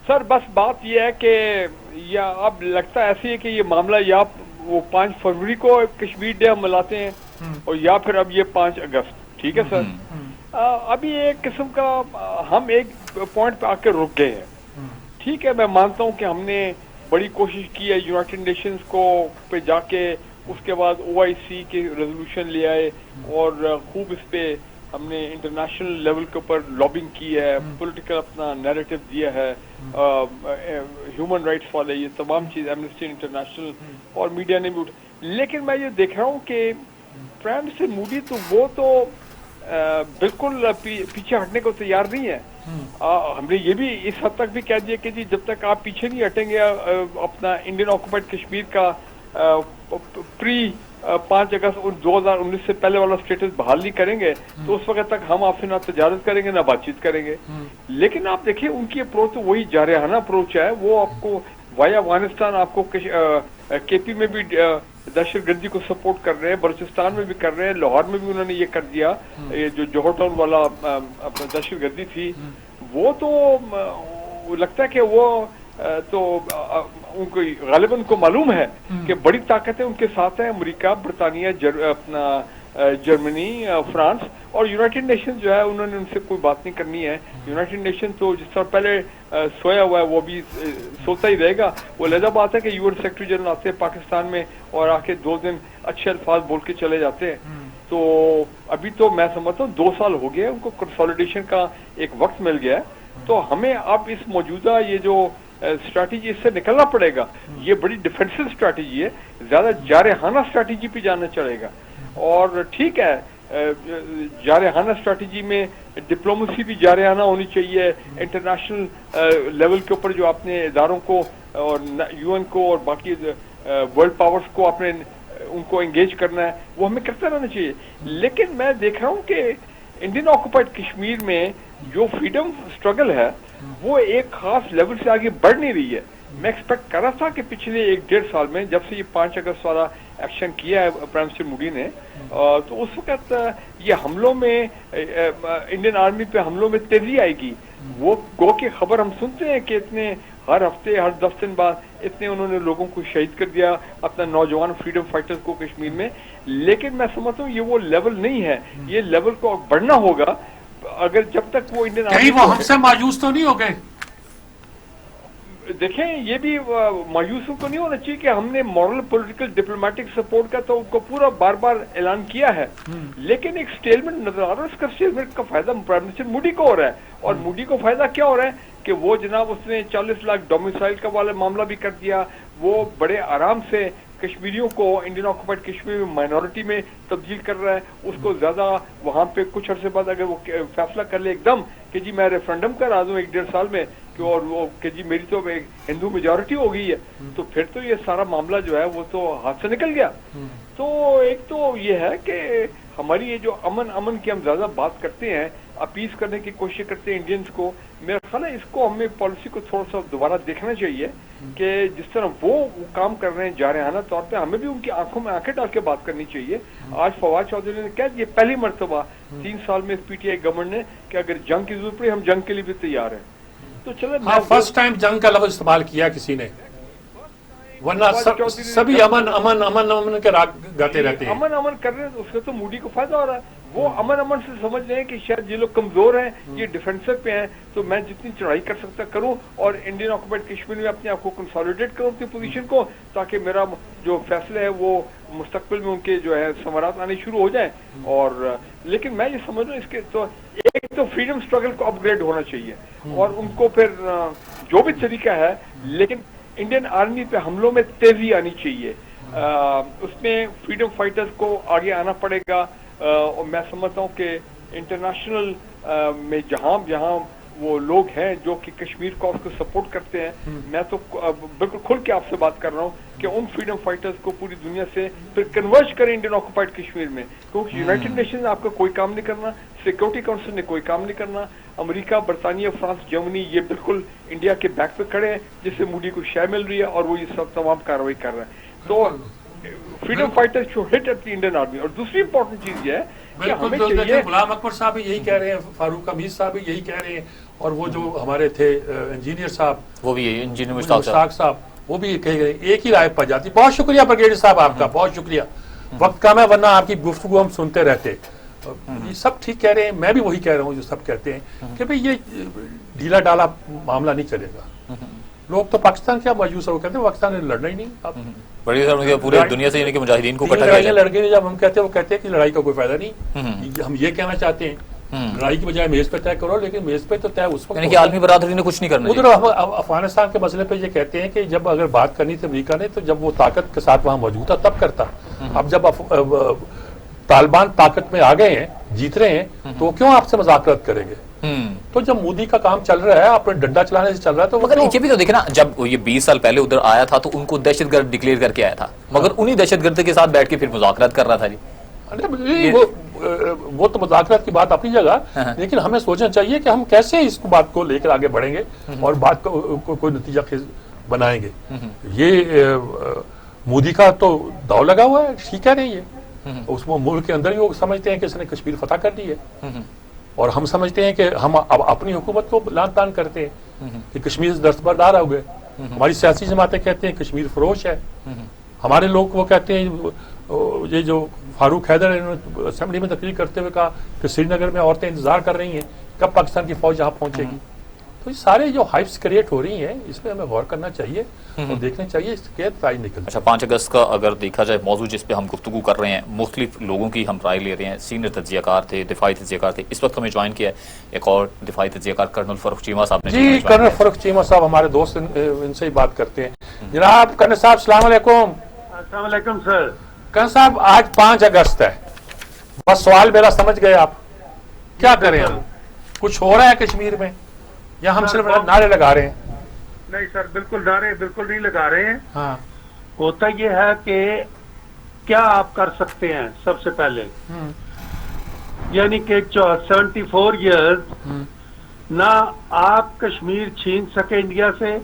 Speaker 4: سر بس بات یہ ہے کہ یا اب لگتا ایسی ہے کہ یہ معاملہ یا وہ 5 فروری کو کشمیر ڈے ہم مناتے ہیں اور یا پھر اب یہ 5 اگست، ٹھیک ہے سر؟ ابھی ایک قسم کا ہم ایک پوائنٹ پہ آ کے رک گئے ہیں، ٹھیک ہے؟ میں مانتا ہوں کہ ہم نے بڑی کوشش کی ہے یونائٹڈ نیشنز کو پہ جا کے، اس کے بعد OIC کے ریزولوشن لے آئے اور خوب اس پہ ہم نے انٹرنیشنل لیول کے اوپر لابنگ کی ہے، پولیٹیکل اپنا نیریٹو دیا ہے، ہیومن رائٹس والے یہ تمام چیز، ایمنسٹی انٹرنیشنل اور میڈیا نے بھی لیکن میں یہ دیکھ رہا ہوں کہ پرائم منسٹر مودی تو وہ تو بالکل پیچھے ہٹنے کو تیار نہیں ہے۔ ہم نے یہ بھی اس حد تک بھی کہہ دیا کہ جی جب تک آپ پیچھے نہیں ہٹیں گے اپنا انڈین آکوپائڈ کشمیر کا پری 5 اگست 2019 سے پہلے والا اسٹیٹس بحال نہیں کریں گے تو اس وقت تک ہم آپ سے نہ تجارت کریں گے نہ بات چیت کریں گے۔ لیکن آپ دیکھیں ان کی اپروچ تو وہی جارحانہ اپروچ ہے، وہ آپ کو وایا افغانستان آپ کو کے پی میں بھی دہشت گردی کو سپورٹ کر رہے ہیں، بلوچستان میں بھی کر رہے ہیں، لاہور میں بھی انہوں نے یہ کر دیا، یہ جو جوہر ٹاؤن والا دہشت گردی تھی وہ تو لگتا ہے کہ وہ تو ان کو غالباً کو معلوم ہے کہ بڑی طاقتیں ان کے ساتھ ہیں، امریکہ، برطانیہ، اپنا جرمنی، فرانس اور یونائٹڈ نیشن جو ہے انہوں نے ان سے کوئی بات نہیں کرنی ہے۔ یونائٹڈ نیشن تو جس طرح پہلے سویا ہوا ہے وہ بھی سوتا ہی رہے گا۔ وہ لہذا بات ہے کہ UN سیکرٹری جنرل آتے ہیں پاکستان میں اور آ کے 2 دن اچھے الفاظ بول کے چلے جاتے ہیں، تو ابھی تو میں سمجھتا ہوں 2 سال ہو گئے ان کو کنسولیڈیشن کا ایک وقت مل گیا ہے، تو ہمیں اب اس موجودہ یہ جو اسٹریٹجی اس سے نکلنا پڑے گا، یہ بڑی ڈیفینسو اسٹریٹجی ہے، زیادہ جارحانہ اسٹریٹجی پہ جانا چلے گا۔ اور ٹھیک ہے جارحانہ اسٹریٹجی میں ڈپلومیسی بھی جارحانہ ہونی چاہیے، انٹرنیشنل لیول کے اوپر جو اپنے اداروں کو اور UN کو اور باقی ورلڈ پاورز کو اپنے ان کو انگیج کرنا ہے وہ ہمیں کرتا رہنا چاہیے۔ لیکن میں دیکھ رہا ہوں کہ انڈین آکوپائڈ کشمیر میں جو فریڈم اسٹرگل ہے وہ ایک خاص لیول سے آگے بڑھ نہیں رہی ہے۔ میں ایکسپیکٹ کر رہا تھا کہ پچھلے 1-1.5 سال میں جب سے یہ 5 اگست والا ایکشن کیا ہے پرائم منسٹر مودی نے، تو اس وقت یہ حملوں میں انڈین آرمی پہ حملوں میں تیزی آئے گی۔ وہ گو کی خبر ہم سنتے ہیں کہ اتنے ہر ہفتے ہر 10 دن بعد اتنے انہوں نے لوگوں کو شہید کر دیا، اپنا نوجوان فریڈم فائٹرز کو کشمیر میں، لیکن میں سمجھتا ہوں یہ وہ لیول نہیں ہے، یہ لیول کو بڑھنا ہوگا۔ اگر جب تک وہ انڈین آرمی
Speaker 2: وہ ہم سے مایوس تو نہیں ہو گئے؟
Speaker 4: دیکھیں یہ بھی مایوسوں کو نہیں ہونا چاہیے کہ ہم نے مورل پولیٹیکل ڈپلومیٹک سپورٹ کا تو ان کو پورا بار بار اعلان کیا ہے، لیکن ایک سٹیلمنٹ نظر آ رہا ہے، اس کا سٹیلمنٹ کا فائدہ پرائم منسٹر مودی کو ہو رہا ہے، اور مودی کو فائدہ کیا ہو رہا ہے کہ وہ جناب اس نے 40 لاکھ ڈومیسائل کا والا معاملہ بھی کر دیا، وہ بڑے آرام سے کشمیریوں کو انڈین آکوپائڈ کشمیر میں مائنورٹی میں تبدیل کر رہا ہے، اس کو زیادہ وہاں پہ کچھ عرصے بعد اگر وہ فیصلہ کر لے ایک دم کہ جی میں ریفرنڈم کرا دوں 1-1.5 سال میں کہ اور وہ کہ جی میری تو ہندو میجورٹی ہو گئی ہے، تو پھر تو یہ سارا معاملہ جو ہے وہ تو ہاتھ سے نکل گیا۔ تو ایک تو یہ ہے کہ ہماری یہ جو امن کی ہم زیادہ بات کرتے ہیں، اپیز کرنے کی کوشش کرتے ہیں انڈینز کو، میرا خیال ہے اس کو ہمیں پالیسی کو تھوڑا سا دوبارہ دیکھنا چاہیے کہ جس طرح وہ کام کر رہے ہیں جارحانہ طور پہ، ہمیں بھی ان کی آنکھوں میں آنکھیں ڈال کے بات کرنی چاہیے۔ آج فواد چودھری نے کہا یہ پہلی مرتبہ 3 سال میں PTI گورنمنٹ نے کہ اگر جنگ کی ضرورت پڑی ہم جنگ کے لیے بھی تیار ہیں، تو چلے
Speaker 2: فرسٹ ٹائم جنگ کا لفظ استعمال کیا کسی نے، वरना सभी अमन अमन अमन अमन के राग गाते रहते हैं।
Speaker 4: अमन अमन कर रहे हैं, उसका तो मोदी को फायदा हो रहा है। वो अमन अमन से समझ रहे हैं कि शायद ये लोग कमजोर हैं, ये डिफेंसिव पे हैं, तो मैं जितनी चढ़ाई कर सकता करूं और इंडियन ऑक्युपाइड कश्मीर में अपने आप को कंसोलिडेट करूं अपनी पोजीशन को, ताकि मेरा जो फैसले है वो मुस्तकबिल में उनके जो है समारात आने शुरू हो जाए। और लेकिन मैं ये समझ रहा हूँ इसके तो एक तो फ्रीडम स्ट्रगल को अपग्रेड होना चाहिए और उनको फिर जो भी तरीका है, लेकिन इंडियन आर्मी पे हमलों में तेजी आनी चाहिए। उसमें फ्रीडम फाइटर्स को आगे आना पड़ेगा। और मैं समझता हूँ कि इंटरनेशनल में जहाँ वो लोग हैं जो कि कश्मीर कॉज को सपोर्ट करते हैं, मैं तो बिल्कुल खुल के आपसे बात कर रहा हूँ कि उन फ्रीडम फाइटर्स को पूरी दुनिया से फिर कन्वर्ज करें इंडियन ऑक्युपाइड कश्मीर में, क्योंकि यूनाइटेड नेशन ने आपका कोई काम नहीं करना, सिक्योरिटी काउंसिल ने कोई काम नहीं करना, अमेरिका, बरतानिया, फ्रांस, जर्मनी ये बिल्कुल इंडिया के बैक पे खड़े हैं, जिससे मोदी को शय मिल रही है और वो ये सब तमाम कार्रवाई कर रहे हैं। तो freedom fighters show hit at the Indian army. और दूसरी इंपॉर्टेंट चीज ये है कि हमें चाहिए,
Speaker 2: गुलाम अकबर साहब भी यही कह रहे हैं, फारूक हमीद साहब भी यही कह रहे हैं, और वो जो हमारे थे इंजीनियर साहब, वो भी इंजीनियर मुश्ताक साहब, वो भी कह रहे हैं, एक ही राय पर जाती। बहुत शुक्रिया ब्रिगेडियर साहब आपका, बहुत शुक्रिया। वक्त कम है, वरना आपकी गुफ्तगू हम सुनते रहते। ये सब ठीक कह रहे हैं, मैं भी वही कह रहा हूँ जो सब कहते हैं कि भाई ये ढीला डाला मामला नहीं चलेगा। लोग तो पाकिस्तान क्या मायूस है, वो कहते हैं पाकिस्तान ने लड़ना ही नहीं। अब
Speaker 1: बड़ी सर पूरी दुनिया से यानी कि मुजाहिदीन को इकट्ठा किया
Speaker 2: लड़के जब हम कहते हैं, वो कहते हैं कि लड़ाई का कोई फायदा नहीं। हम ये कहना चाहते हैं लड़ाई की बजाय मेज पे तय करो, लेकिन मेज पे तो तय उस वक्त,
Speaker 1: यानी कि आलमी बरादरी ने कुछ नहीं करना।
Speaker 2: उधर अफगानिस्तान के मसले पे ये कहते हैं कि जब अगर बात करनी थी अमेरिका ने, तो जब वो ताकत के साथ वहां मौजूद था तब करता। अब जब तालिबान ताकत में आ गए हैं, जीत रहे हैं, तो क्यों आपसे मज़ाकरात करेंगे? तो जब मोदी का काम चल रहा है, अपने डंडा चलाने से चल रहा है, तो
Speaker 1: मगर ये भी तो देखे ना, जब ये 20 साल पहले उधर आया था तो उनको दहशतगर्द डिक्लेयर करके आया था, मगर उन्हीं दहशतगर्द के साथ बैठ के फिर मुज़ाकरात कर रहा था जी।
Speaker 2: वो तो मुज़ाकरात की बात अपनी जगह, लेकिन हमें सोचना चाहिए कि हम कैसे इस बात को लेकर आगे बढ़ेंगे और बात को कोई नतीजा बनाएंगे। ये मोदी का तो दाव लगा हुआ है, ठीक कह रहे हैं ये। उस मुल्क के अंदर ही वो समझते हैं कि इसने कश्मीर फतह कर दी है, और हम समझते हैं कि हम अब अपनी हुकूमत को लान तान करते हैं कि कश्मीर दस्तबरदार हो गए। हमारी सियासी जमातें कहते हैं कश्मीर फरोश है, हमारे लोग वो कहते हैं, ये जो फारूक हैदर इन्होंने असेंबली में तकरीर करते हुए कहा कि श्रीनगर में औरतें इंतजार कर रही हैं कब पाकिस्तान की फौज यहाँ पहुंचेगी। तो ये सारे जो हाइप्स क्रिएट हो रही हैं, इस पर हमें गौर करना चाहिए और देखना चाहिए इसके ताई निकल।
Speaker 1: अच्छा, 5 अगस्त का अगर देखा जाए मौजूद जिस पे हम गुफ्तगू कर रहे हैं, मुख्तलिफ लोगों की हम राय ले रहे हैं। सीनियर तज्जियाकार थे, दिफाई तज्जियाकार थे, इस वक्त हमें ज्वाइन किया है एक और दिफाई तज्जियाकार कर्नल फर्रुख चीमा साहब ने।
Speaker 2: जी, कर्नल फर्रुख चीमा साहब हमारे दोस्त, इनसे ही बात करते हैं। जनाब कर्नल साहब, अस्सलाम वालेकुम।
Speaker 5: अस्सलाम वालेकुम सर।
Speaker 2: कर्नल साहब, आज 5 अगस्त है, बस सवाल मेरा समझ गए आप, क्या करें हम? कुछ हो रहा है कश्मीर में या हम सिर्फ नारे लगा रहे हैं?
Speaker 5: नहीं सर, बिल्कुल नारे बिल्कुल नहीं लगा रहे हैं।
Speaker 2: हाँ।
Speaker 5: होता यह है कि क्या आप कर सकते हैं, सबसे पहले यानी कि 74 ईयर्स ना आप कश्मीर छीन सके इंडिया से,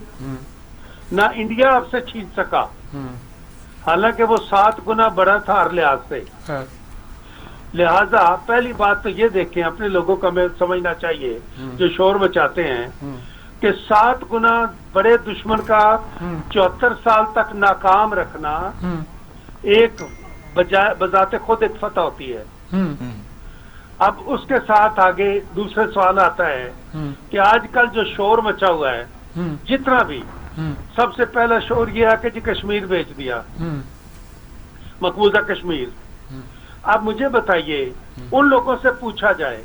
Speaker 5: ना इंडिया आपसे छीन सका, हालांकि वो 7 गुना बड़ा था हर लिहाज से। लिहाजा पहली बात तो ये देखें, अपने लोगों का हमें समझना चाहिए जो शोर मचाते हैं कि 7 गुना बड़े दुश्मन का 74 साल तक नाकाम रखना एक बजाते खुद एक फतह होती है। अब उसके साथ आगे दूसरा सवाल आता है कि आजकल जो शोर मचा हुआ है, जितना भी, सबसे पहला शोर यह है कि जी कश्मीर बेच दिया, मकबूजा कश्मीर। अब मुझे बताइए, उन लोगों से पूछा जाए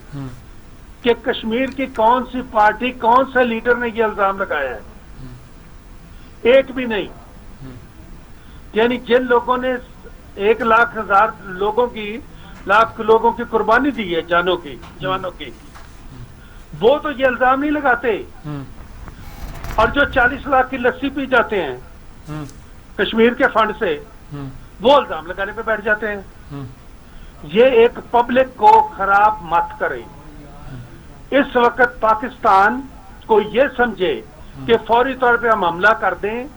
Speaker 5: कि कश्मीर की कौन सी पार्टी, कौन सा लीडर ने ये इल्जाम लगाया है? एक भी नहीं। यानी जिन लोगों ने 1 लाख लोगों की कुर्बानी दी है, जानों की, जवानों की, वो तो ये इल्जाम नहीं लगाते। और जो 40 लाख की लस्सी पी जाते हैं कश्मीर के फंड से, वो इल्जाम लगाने पे बैठ जाते हैं। ये एक पब्लिक को खराब मत करें। इस वक्त पाकिस्तान को ये समझे कि फौरी तौर पे हम हमला कर दें,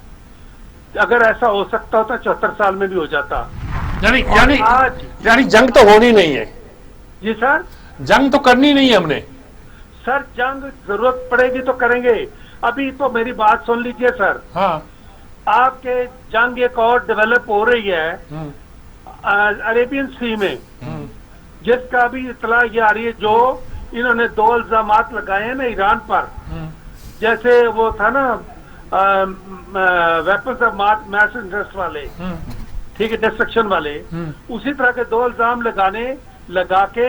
Speaker 5: अगर ऐसा हो सकता होता 74 साल में भी हो जाता।
Speaker 2: यानी जंग तो होनी नहीं है।
Speaker 5: जी सर,
Speaker 2: जंग तो करनी नहीं है हमने।
Speaker 5: सर जंग जरूरत पड़ेगी तो करेंगे। अभी तो मेरी बात सुन लीजिए सर।
Speaker 2: हाँ।
Speaker 5: आपके जंग एक और डेवलप हो रही है अरेबियन सी में, जिसका भी इतला ये आ रही है, जो इन्होंने 2 इल्जामात लगाए हैं ना ईरान पर, जैसे वो था ना वेपन्स ऑफ मैस इंटरेस्ट वाले, ठीक है, डिस्ट्रक्शन वाले, उसी तरह के 2 इल्जाम लगा के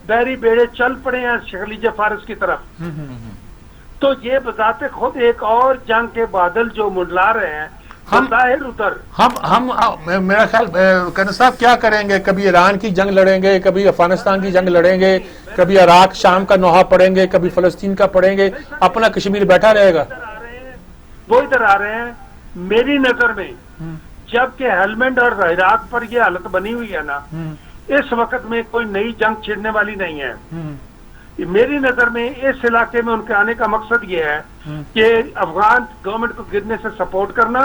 Speaker 5: बहरी बेड़े चल पड़े हैं खलीज फारस की तरफ। तो ये बजाते खुद एक और जंग के बादल जो मुंडला रहे हैं उधर।
Speaker 2: हम मेरा ख्याल कर्नल साहब क्या करेंगे, कभी ईरान की जंग लड़ेंगे, कभी अफगानिस्तान की जंग लड़ेंगे, कभी इराक शाम का नोहा पढ़ेंगे, कभी फलस्तीन का पढ़ेंगे, अपना कश्मीर बैठा रहेगा।
Speaker 5: वो इधर आ रहे हैं। मेरी नजर में जबकि हेलमेंड और इराक पर ये हालत बनी हुई है ना, इस वक्त में कोई नई जंग छिड़ने वाली नहीं है। मेरी नजर में इस इलाके में उनके आने का मकसद ये है कि अफगान गवर्नमेंट को गिरने से सपोर्ट करना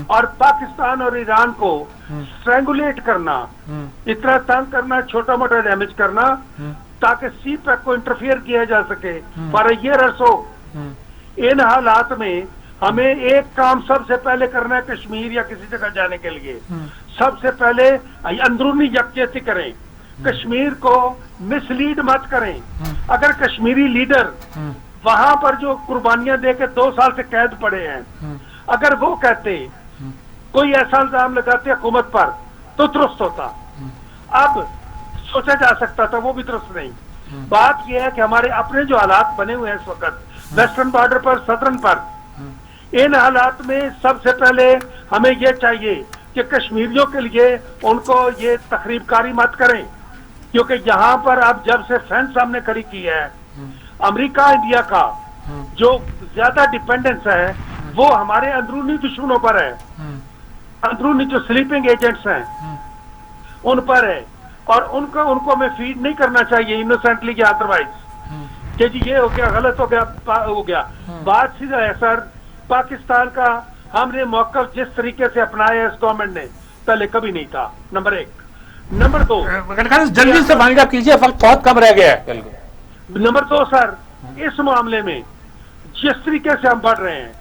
Speaker 5: और पाकिस्तान और ईरान को स्ट्रेंगुलेट करना, इतना तंग करना, छोटा मोटा डैमेज करना, ताकि सी पैक को इंटरफियर किया जा सके। पर ये रसो इन हालात में हमें एक काम सबसे पहले करना है, कश्मीर या किसी जगह जाने के लिए सबसे पहले अंदरूनी यकजहती करें, कश्मीर को मिसलीड मत करें। अगर कश्मीरी लीडर वहां पर जो कुर्बानियां देके 2 साल से कैद पड़े हैं, अगर वो कहते कोई ऐसा इल्जाम लगाते हुकूमत पर तो दुरुस्त होता। अब सोचा जा सकता था, वो भी दुरुस्त नहीं। बात यह है कि हमारे अपने जो हालात बने हुए हैं इस वक्त वेस्टर्न बॉर्डर पर, सदर्न पर, इन हालात में सबसे पहले हमें यह चाहिए कि कश्मीरियों के लिए उनको ये तकरीबकारी मत करें, क्योंकि यहाँ पर अब जब से फ्रेंच हमने खड़ी की है, अमेरिका इंडिया का जो ज्यादा डिपेंडेंस है वो हमारे अंदरूनी दुश्मनों पर है, अंदरूनी जो स्लीपिंग एजेंट्स हैं उन पर है, और उनको हमें फीड नहीं करना चाहिए इनोसेंटली या अदरवाइज कि जी ये हो गया, गलत हो गया। बात सीधा है सर, पाकिस्तान का हमने मौक़िफ़ जिस तरीके से अपनाया इस गवर्नमेंट ने पहले कभी नहीं था, नंबर 1। नंबर 2,
Speaker 2: जल्दी से मांगा कीजिए, वक्त बहुत कम रह गया है।
Speaker 5: नंबर 2 सर, इस मामले में जिस तरीके से हम बढ़ रहे हैं,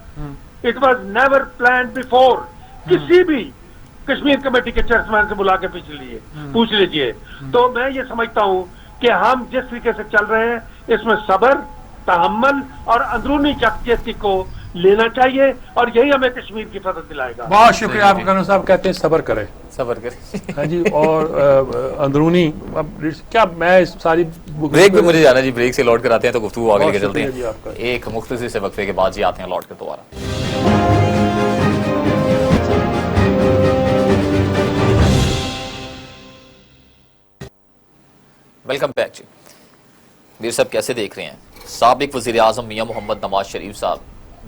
Speaker 5: it was never plan before. किसी भी कश्मीर कमेटी के चेयरमैन से बुला के पूछ लीजिए। तो मैं ये समझता हूँ कि हम जिस तरीके से चल रहे हैं इसमें सब्र, तहम्मुल और अंदरूनी यकजहती को लेना चाहिए, और यही हमें कश्मीर की फतह दिलाएगा।
Speaker 2: बहुत शुक्रिया। आप कर्नल साहब कहते हैं सब्र करें, हाँ जी। और अंदरूनी अब क्या मैं इस सारी
Speaker 1: ब्रेक पे मुझे जाना जी, ब्रेक से लौट कर आते हैं तो गुफ्तगू आगे लेके चलते हैं। एक मुख्तसर से वक्फे के बाद जी आते हैं लौट कर दोबारा। वेलकम बैक जी। मीर साहब कैसे देख रहे हैं, साबिक वज़ीर आज़म मियां मोहम्मद नवाज शरीफ साहब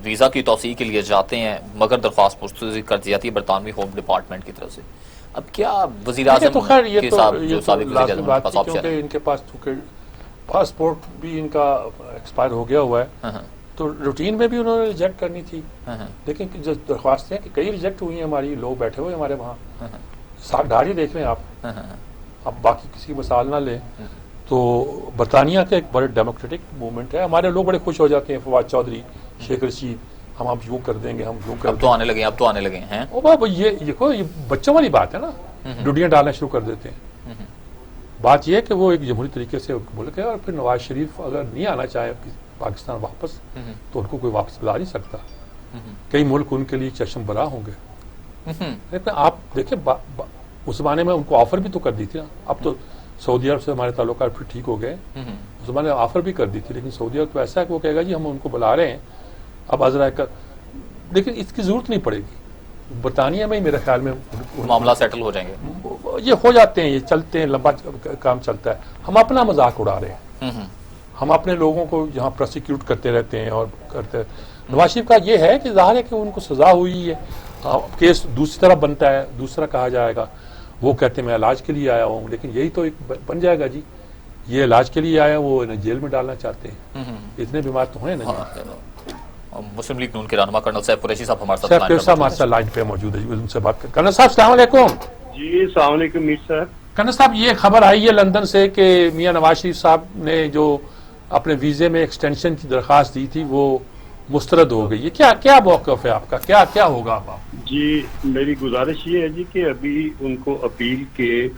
Speaker 1: वीज़ा की तौसीक़ के लिए जाते हैं, मगर दरख्वास्त मुस्तरद कर दी जाती है बरतानवी होम डिपार्टमेंट की तरफ से। अब क्या वज़ीर आज़म
Speaker 2: तो खैर ये
Speaker 1: के
Speaker 2: तो
Speaker 1: साथ जो
Speaker 2: ये
Speaker 1: साबिक
Speaker 2: तो
Speaker 1: वज़ीर आज़म पास ऑप्शन
Speaker 2: क्योंकि इनके पास पासपोर्ट भी इनका एक्सपायर हो गया हुआ है, तो रूटीन में भी उन्होंने रिजेक्ट करनी थी। लेकिन जो दरख्वास्तें कि कई रिजेक्ट हुई हैं हमारी, लोग बैठे हुए हमारे वहाँ, 60 गाड़ी देख रहे हैं आप, अब बाकी किसी की मिसाल ना लें। तो बरतानिया का एक बड़े डेमोक्रेटिक मूवमेंट है, हमारे लोग बड़े खुश हो जाते हैं, फवाद चौधरी, शेख रशीद, हम अब यूँ कर देंगे, हम यूँ कर,
Speaker 1: अब तो आने लगे हैं।
Speaker 2: ओ बाबा ये बच्चों वाली बात है ना, डुडियाँ डालना शुरू कर देते हैं। बात यह है कि वो एक जमहूरी तरीके से मुल्क है, और फिर नवाज शरीफ अगर नहीं आना चाहे पाकिस्तान वापस, तो उनको कोई वापस बुला नहीं सकता। कई मुल्क उनके लिए चश्म बरा होंगे। लेकिन आप देखिए उस जमाने में उनको ऑफर भी तो कर दी थी ना, अब तो सऊदी अरब से हमारे ताल्लुकात फिर ठीक हो गए, उस जमाने ऑफर भी कर दी थी। लेकिन सऊदी अरब तो ऐसा है कि वो कहेगा जी हम उनको बुला रहे हैं, अब अजरा का, लेकिन इसकी जरूरत नहीं पड़ेगी। बरतानिया में ही मेरे ख्याल में
Speaker 1: मामला सेटल हो जाएंगे,
Speaker 2: ये हो जाते हैं, ये चलते हैं, लंबा काम चलता है। हम अपना मजाक उड़ा रहे हैं, हम अपने लोगों को यहाँ प्रोसिक्यूट करते रहते हैं और करते। नवाज शरीफ का ये है कि जाहिर है कि उनको सजा हुई है, केस दूसरी तरफ बनता है, दूसरा कहा जाएगा, वो कहते हैं मैं इलाज के लिए आया हूँ, लेकिन यही तो एक बन जाएगा जी, ये इलाज के लिए आया, वो इन्हें जेल में डालना चाहते हैं, इतने बीमार तो हैं नहीं।
Speaker 1: मुस्लिम लीग नून के रहनुमा कर्नल सैफ कुरैशी साहब हमारे
Speaker 2: साथ लाइन पे मौजूद है, उनसे बात कर। कर्नल साहब अस्सलाम वालेकुम।
Speaker 4: जी अस्सलाम वालेकुम मीर साहब।
Speaker 2: कर्नल साहब ये खबर आई है लंदन से कि मियां नवाज शरीफ साहब ने जो अपने वीजे में एक्सटेंशन की दरख्वास्त दी थी वो मुस्तरद हो गई है। क्या क्या मौक़िफ़ है आपका, क्या क्या होगा अब?
Speaker 6: जी, मेरी गुजारिश ये है जी कि अभी उनको अपील के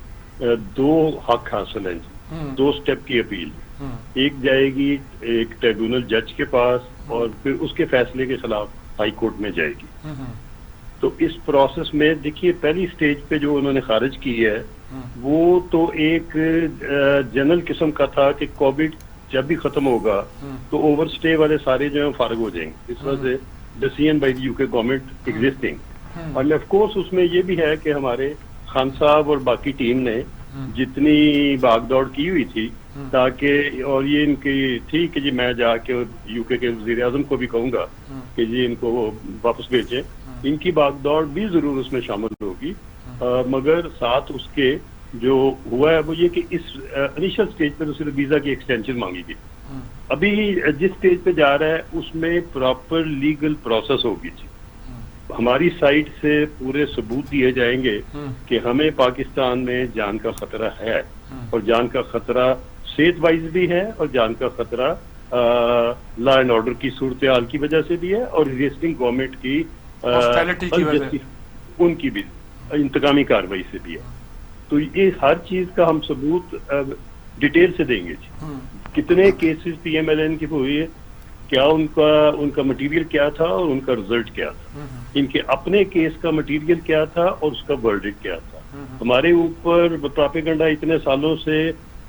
Speaker 6: दो हक हासिल हैं जी, दो स्टेप की अपील। एक जाएगी एक ट्रिब्यूनल जज के पास और फिर उसके फैसले के खिलाफ हाई कोर्ट में जाएगी। तो इस प्रोसेस में देखिए पहली स्टेज पे जो उन्होंने खारिज की है वो तो एक जनरल किस्म का था कि कोविड जब भी खत्म होगा तो ओवर स्टे वाले सारे जो है फारिग हो जाएंगे। This was a decision by the UK government existing. और ऑफ कोर्स उसमें ये भी है कि हमारे खान साहब और बाकी टीम ने जितनी भागदौड़ की हुई थी ताकि, और ये इनकी थी कि जी मैं जाके यूके के वज़ीर आज़म को भी कहूंगा कि जी इनको वापस भेजें, इनकी भागदौड़ भी जरूर उसमें शामिल होगी। मगर साथ उसके जो हुआ है वो ये कि इस इनिशियल स्टेज पर सिर्फ वीजा की एक्सटेंशन मांगी गई। अभी जिस स्टेज पे जा रहा है उसमें प्रॉपर लीगल प्रोसेस होगी जी। हमारी साइड से पूरे सबूत दिए जाएंगे कि हमें पाकिस्तान में जान का खतरा है, और जान का खतरा सेहत वाइज भी है, और जान का खतरा लॉ एंड ऑर्डर की सूरत हाल की वजह से भी है, और रेजिस्टिंग गवर्नमेंट की उनकी भी इंतकामी कार्रवाई से भी है। तो ये हर चीज का हम सबूत डिटेल से देंगे जी। कितने केसेस पीएमएलएन की हुई है, क्या उनका मटेरियल क्या था और उनका रिजल्ट क्या था, इनके अपने केस का मटेरियल क्या था और उसका वर्डिक्ट क्या था। हमारे ऊपर प्रोपेगेंडा इतने सालों से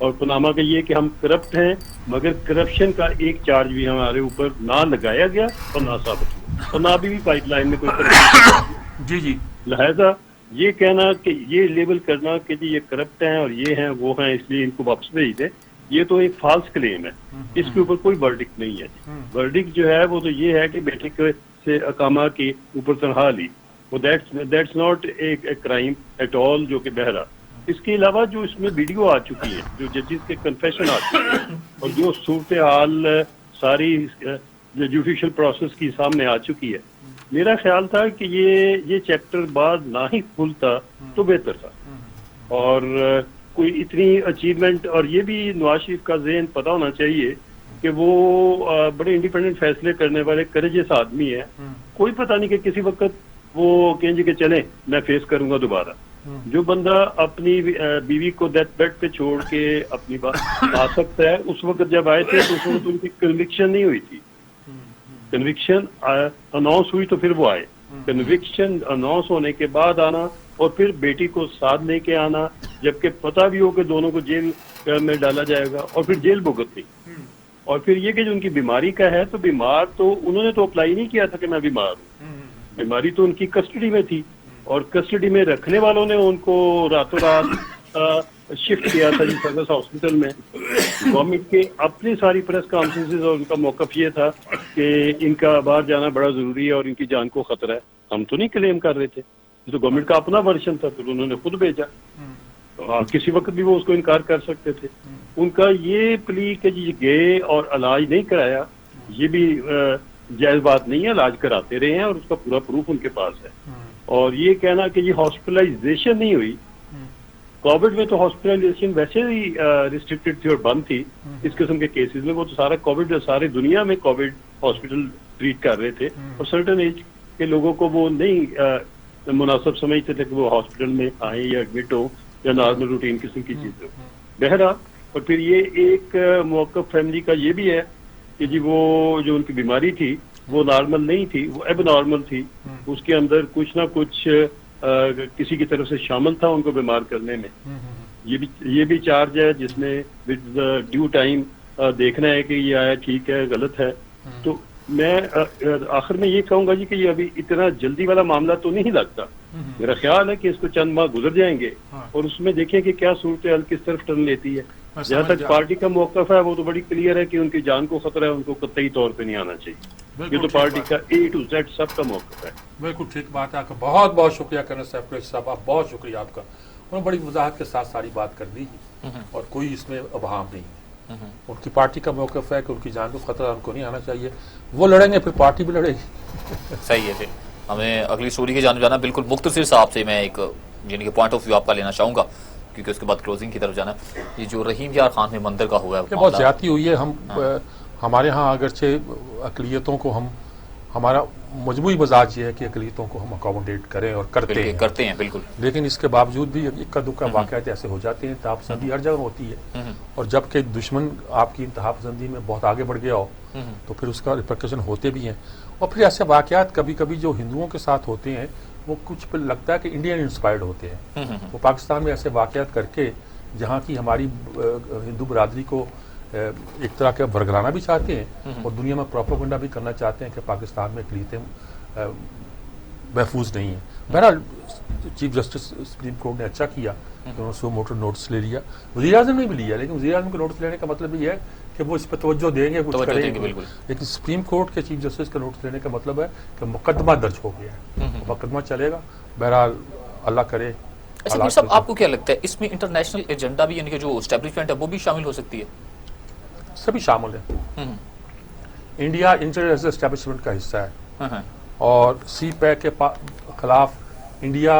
Speaker 6: और पनामा का ये कि हम करप्ट हैं, मगर करप्शन का एक चार्ज भी हमारे ऊपर ना लगाया गया और ना साबित हुआ, और ना भी पाइपलाइन में कोई करप्शन।
Speaker 2: जी।
Speaker 6: लिहाजा ये कहना कि ये लेबल करना कि जी ये करप्ट हैं और ये हैं वो हैं इसलिए इनको वापस भेज दें, ये तो एक फॉल्स क्लेम है। इसके ऊपर कोई वर्डिक्ट नहीं है। वर्डिक्ट जो है वो तो ये है कि बेटे से अकामा के ऊपर तनहा ली, वो that's not a crime at all जो कि बहरा। इसके अलावा जो इसमें वीडियो आ चुकी है, जो जजेस के कन्फेशन आ चुके हैं, और जो सूरत हाल सारी जुडिशियल प्रोसेस की सामने आ चुकी है, मेरा ख्याल था कि ये चैप्टर बाद ना ही खुलता तो बेहतर था। और कोई इतनी अचीवमेंट, और ये भी नवाज शरीफ का ज़हन पता होना चाहिए कि वो बड़े इंडिपेंडेंट फैसले करने वाले करेजियस आदमी है। कोई पता नहीं कि किसी वक्त वो कहेंगे कि चलें मैं फेस करूंगा दोबारा। जो बंदा अपनी बीवी को डेथ बेड पे छोड़ के अपनी बात आ सकता है, उस वक्त जब आए थे तो उस वक्त उनकी कन्विक्शन नहीं हुई थी। कन्विक्शन अनाउंस हुई तो फिर वो आए। कन्विक्शन अनाउंस होने के बाद आना और फिर बेटी को साथ लेके आना, जबकि पता भी हो कि दोनों को जेल में डाला जाएगा, और फिर जेल भुगतनी। और फिर ये कि जो उनकी बीमारी का है, तो बीमार तो उन्होंने तो अप्लाई नहीं किया था कि मैं बीमार हूँ, बीमारी तो उनकी कस्टडी में थी, और कस्टडी में रखने वालों ने उनको रातों रात शिफ्ट किया था जी सर्विस हॉस्पिटल में। गवर्नमेंट के अपनी सारी प्रेस कॉन्फ्रेंसेज और उनका मौकफ ये था कि इनका बाहर जाना बड़ा जरूरी है और इनकी जान को खतरा है। हम तो नहीं क्लेम कर रहे थे, तो गवर्नमेंट का अपना वर्जन था, तो उन्होंने खुद भेजा। किसी वक्त भी वो उसको इनकार कर सकते थे। उनका ये प्ली कि जी गए और इलाज नहीं कराया, ये भी जायज बात नहीं है। इलाज कराते रहे हैं और उसका पूरा प्रूफ उनके पास है। और ये कहना कि ये हॉस्पिटलाइजेशन नहीं हुई, कोविड में तो हॉस्पिटलाइजेशन वैसे ही रिस्ट्रिक्टेड थी और बंद थी। इस किस्म के केसेस में वो तो सारा कोविड, सारे दुनिया में कोविड हॉस्पिटल ट्रीट कर रहे थे, और सर्टन एज के लोगों को वो नहीं मुनासिब समझते थे कि वो हॉस्पिटल में आए या एडमिट हो या नॉर्मल रूटीन किस्म की चीज हो। बहरा, और फिर ये एक मौक़िफ़ फैमिली का ये भी है कि जी वो जो उनकी बीमारी थी वो नॉर्मल नहीं थी, वो एबनॉर्मल थी। उसके अंदर कुछ ना कुछ किसी की तरफ से शामिल था उनको बीमार करने में। ये भी चार्ज है जिसमें विद ड्यू टाइम देखना है कि ये आया ठीक है गलत है। तो मैं आखिर में ये कहूंगा जी कि ये अभी इतना जल्दी वाला मामला तो नहीं लगता। मेरा ख्याल है कि इसको चंद माह गुजर जाएंगे और उसमें देखें कि क्या सूरत हाल किस तरफ टर्न लेती है। जहाँ तक पार्टी का मौक़िफ़ है वो तो बड़ी क्लियर है कि उनकी जान को खतरा है, उनको कतई तौर पे नहीं आना चाहिए। ये तो पार्टी का A to Z सबका मौक़िफ़ है।
Speaker 2: बिल्कुल ठीक बात है। आपका बहुत बहुत शुक्रिया कर्नल सैफ कुरैशी साहब, आप बहुत शुक्रिया आपका। उन्होंने बड़ी वजाहत के साथ सारी बात कर दी और कोई इसमें अभाव नहीं है। उनकी पार्टी का मौक़िफ़ है कि उनकी जान को खतरा उनको नहीं आना चाहिए। वो लड़ेंगे फिर पार्टी भी लड़ेगी।
Speaker 1: सही है जी। हमें अगली स्टोरी की जानब जाना। बिल्कुल मुख्तसर साहब से मैं एक यानी कि पॉइंट ऑफ व्यू आपका लेना चाहूँगा क्योंकि उसके बाद क्लोजिंग की तरफ जाना। ये जो रहीम यार खान में मंदिर का हुआ है
Speaker 2: बहुत ज्यादती हुई है। हमारे यहाँ अगरचे अक़लियतों को हम हमारा मजबूरी मजाज ये है कि अकलीतों को हम अकोमोडेट करें और करते हैं
Speaker 1: बिल्कुल।
Speaker 2: लेकिन इसके बावजूद भी इक्का दुक्का वाक़यात ऐसे हो जाते हैं। इंतहा पसंदी हर जगह होती है, और जबकि दुश्मन आपकी इंतहा पसंदी में बहुत आगे बढ़ गया हो तो फिर उसका रिपरकशन होते भी हैं। और फिर ऐसे वाक़यात कभी कभी जो हिंदुओं के साथ होते हैं वो कुछ पे लगता है कि इंडियन इंस्पायर्ड होते हैं। वो पाकिस्तान में ऐसे वाक़यात करके जहाँ की हमारी हिंदू बरादरी को एक तरह के बरगलाना भी चाहते हैं और दुनिया में प्रोपेगेंडा भी करना चाहते हैं कि पाकिस्तान में अक़लीतें महफूज नहीं है। बहरहाल चीफ जस्टिस सुप्रीम कोर्ट ने अच्छा किया कि उन्होंने सो मोटर नोटिस ले लिया। वज़ीर-ए-आज़म ने भी लिया, लेकिन वज़ीर-ए-आज़म के नोटिस लेने का मतलब ये है कि वो इस पर तवज्जो देंगे, कुछ करेंगे। लेकिन सुप्रीम कोर्ट के चीफ जस्टिस का नोटिस लेने का मतलब है कि मुकदमा दर्ज हो गया है, मुकदमा चलेगा। बहरहाल अल्लाह करे।
Speaker 1: अच्छा मीर साहब, आपको क्या लगता है इसमें इंटरनेशनल एजेंडा भी, यानी कि जो एस्टेब्लिशमेंट है वो भी शामिल हो सकती है?
Speaker 2: सभी शामिल है। इंडिया इंटरनेशनल एस्टेब्लिशमेंट का हिस्सा है और सी पैक के खिलाफ इंडिया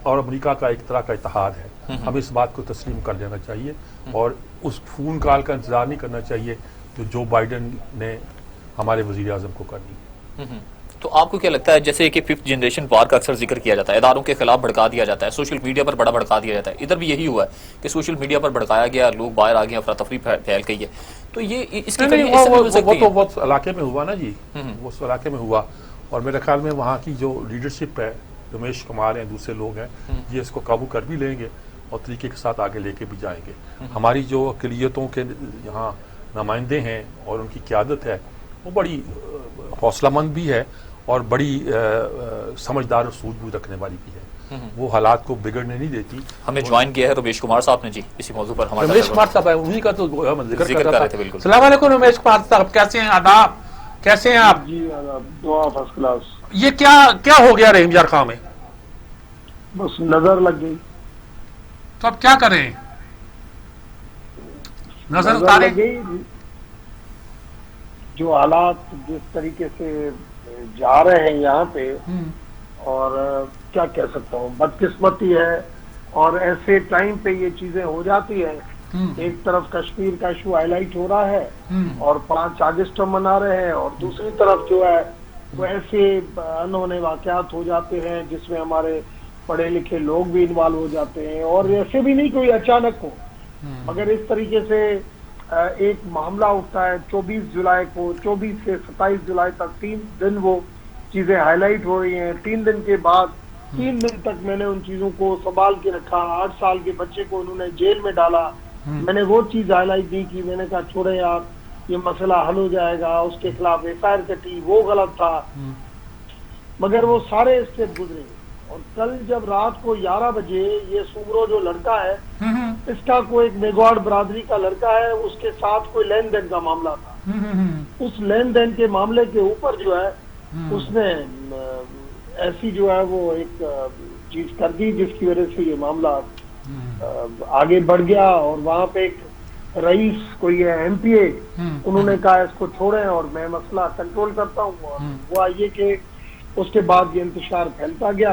Speaker 2: और अमेरिका का एक तरह का इत्तेहाद है। हमें इस बात को तस्लीम कर लेना चाहिए और उस खून काल का इंतजार नहीं करना चाहिए जो बाइडेन ने हमारे वज़ीर-ए-आज़म को करनी।
Speaker 1: तो आपको क्या लगता है, जैसे कि 5th जनरेशन वार का अक्सर जिक्र किया जाता है, इदारों के खिलाफ भड़का दिया जाता है, सोशल मीडिया पर बड़ा भड़का दिया जाता है, इधर भी यही हुआ है कि सोशल मीडिया पर भड़काया गया, लोग बाहर आ गए, अफरा तफरी फैल गई है, तो ये इसकी
Speaker 2: वो तो इलाके में हुआ ना जी, वो उस इलाके में हुआ। और मेरे ख्याल में वहाँ की जो लीडरशिप है, रमेश कुमार हैं, दूसरे लोग हैं, ये इसको काबू कर भी लेंगे और तरीके के साथ आगे लेके भी जाएंगे। हमारी जो अक़लियतों के यहाँ नुमाइंदे हैं और उनकी क़यादत है वो बड़ी हौसलामंद भी है और बड़ी समझदार और सूझबूझ रखने वाली भी है। वो हालात को बिगड़ने नहीं देती।
Speaker 1: हमें ज्वाइन किया है रमेश कुमार साहब ने जी इसी मौजू पर। हमारे
Speaker 2: रमेश कुमार साहब है, उन्हीं का तो जिक्र कर रहे थे।
Speaker 1: बिल्कुल।
Speaker 2: अस्सलाम वालेकुम रमेश कुमार साहब, कैसे हैं? आदाब, कैसे हैं आप?
Speaker 7: जी दुआ फर्स्ट क्लास।
Speaker 2: ये क्या हो गया रहीम यार खां में?
Speaker 7: बस नजर लग गई।
Speaker 2: तो अब क्या करें? नजर उतारे?
Speaker 7: जो हालात जिस तरीके से जा रहे हैं यहाँ पे, और क्या कह सकता हूँ, बदकिस्मती है और ऐसे टाइम पे ये चीजें हो जाती है। एक तरफ कश्मीर का इशू हाईलाइट हो रहा है और 5 अगस्त हम मना रहे हैं, और दूसरी तरफ जो है वो ऐसे अनहोने वाकयात हो जाते हैं जिसमें हमारे पढ़े लिखे लोग भी इन्वॉल्व हो जाते हैं। और ऐसे भी नहीं कोई अचानक हो, मगर इस तरीके से एक मामला उठता है 24 जुलाई को, 24 से 27 जुलाई तक 3 दिन वो चीजें हाईलाइट हो रही हैं। 3 दिन के बाद 3 दिन तक मैंने उन चीजों को संभाल के रखा। 8 साल के बच्चे को उन्होंने जेल में डाला, मैंने वो चीज हाईलाइट नहीं की। मैंने कहा छोड़े यार, ये मसला हल हो जाएगा, उसके खिलाफ FIR कटी, वो गलत था, मगर वो सारे स्टेप गुजरे। और कल जब रात को 11 बजे ये सुमरो जो लड़का है, इसका कोई एक मेघवाड़ बरादरी का लड़का है, उसके साथ कोई लेन देन का मामला था। उस लेन देन के मामले के ऊपर जो है उसने ऐसी जो है वो एक चीज कर दी जिसकी वजह से ये मामला आगे बढ़ गया। और वहां पे एक रईस कोई है MPA, उन्होंने कहा इसको छोड़ें और मैं मसला कंट्रोल करता हूँ। हुआ ये कि उसके बाद ये इंतशार फैलता गया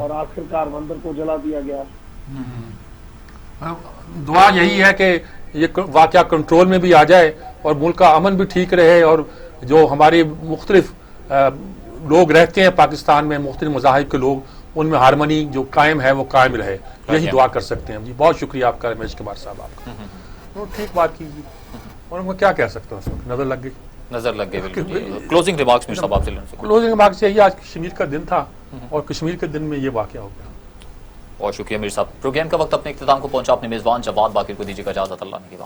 Speaker 7: और आखिरकार मंदिर को जला दिया गया।
Speaker 2: दुआ यही है कि ये वाकया कंट्रोल में भी आ जाए और मुल्क का अमन भी ठीक रहे, और जो हमारे मुख्तलिफ लोग रहते हैं पाकिस्तान में, मुख्तलिफ मज़ाहिब के लोग, उनमें हारमोनी जो कायम है वो कायम रहे, यही दुआ कर सकते हैं जी। बहुत शुक्रिया आपका रमेश कुमार साहब, आपका तो ठीक बात कीजिए। और मैं क्या कह सकता हूँ, नजर लग गई।
Speaker 1: क्लोजिंग रिमार्क्स में साहब आपसे लेने से।
Speaker 2: क्लोजिंग रिमार्क्स यही, आज कश्मीर का दिन था और कश्मीर के दिन में ये वाकया हो गया।
Speaker 1: बहुत शुक्रिया मीर साहब। प्रोग्राम का वक्त अपने इख्तिताम को पहुंचा। अपने मेजबान जवाद बाकिर को दीजिएगा इजाजत। अल्लाह ने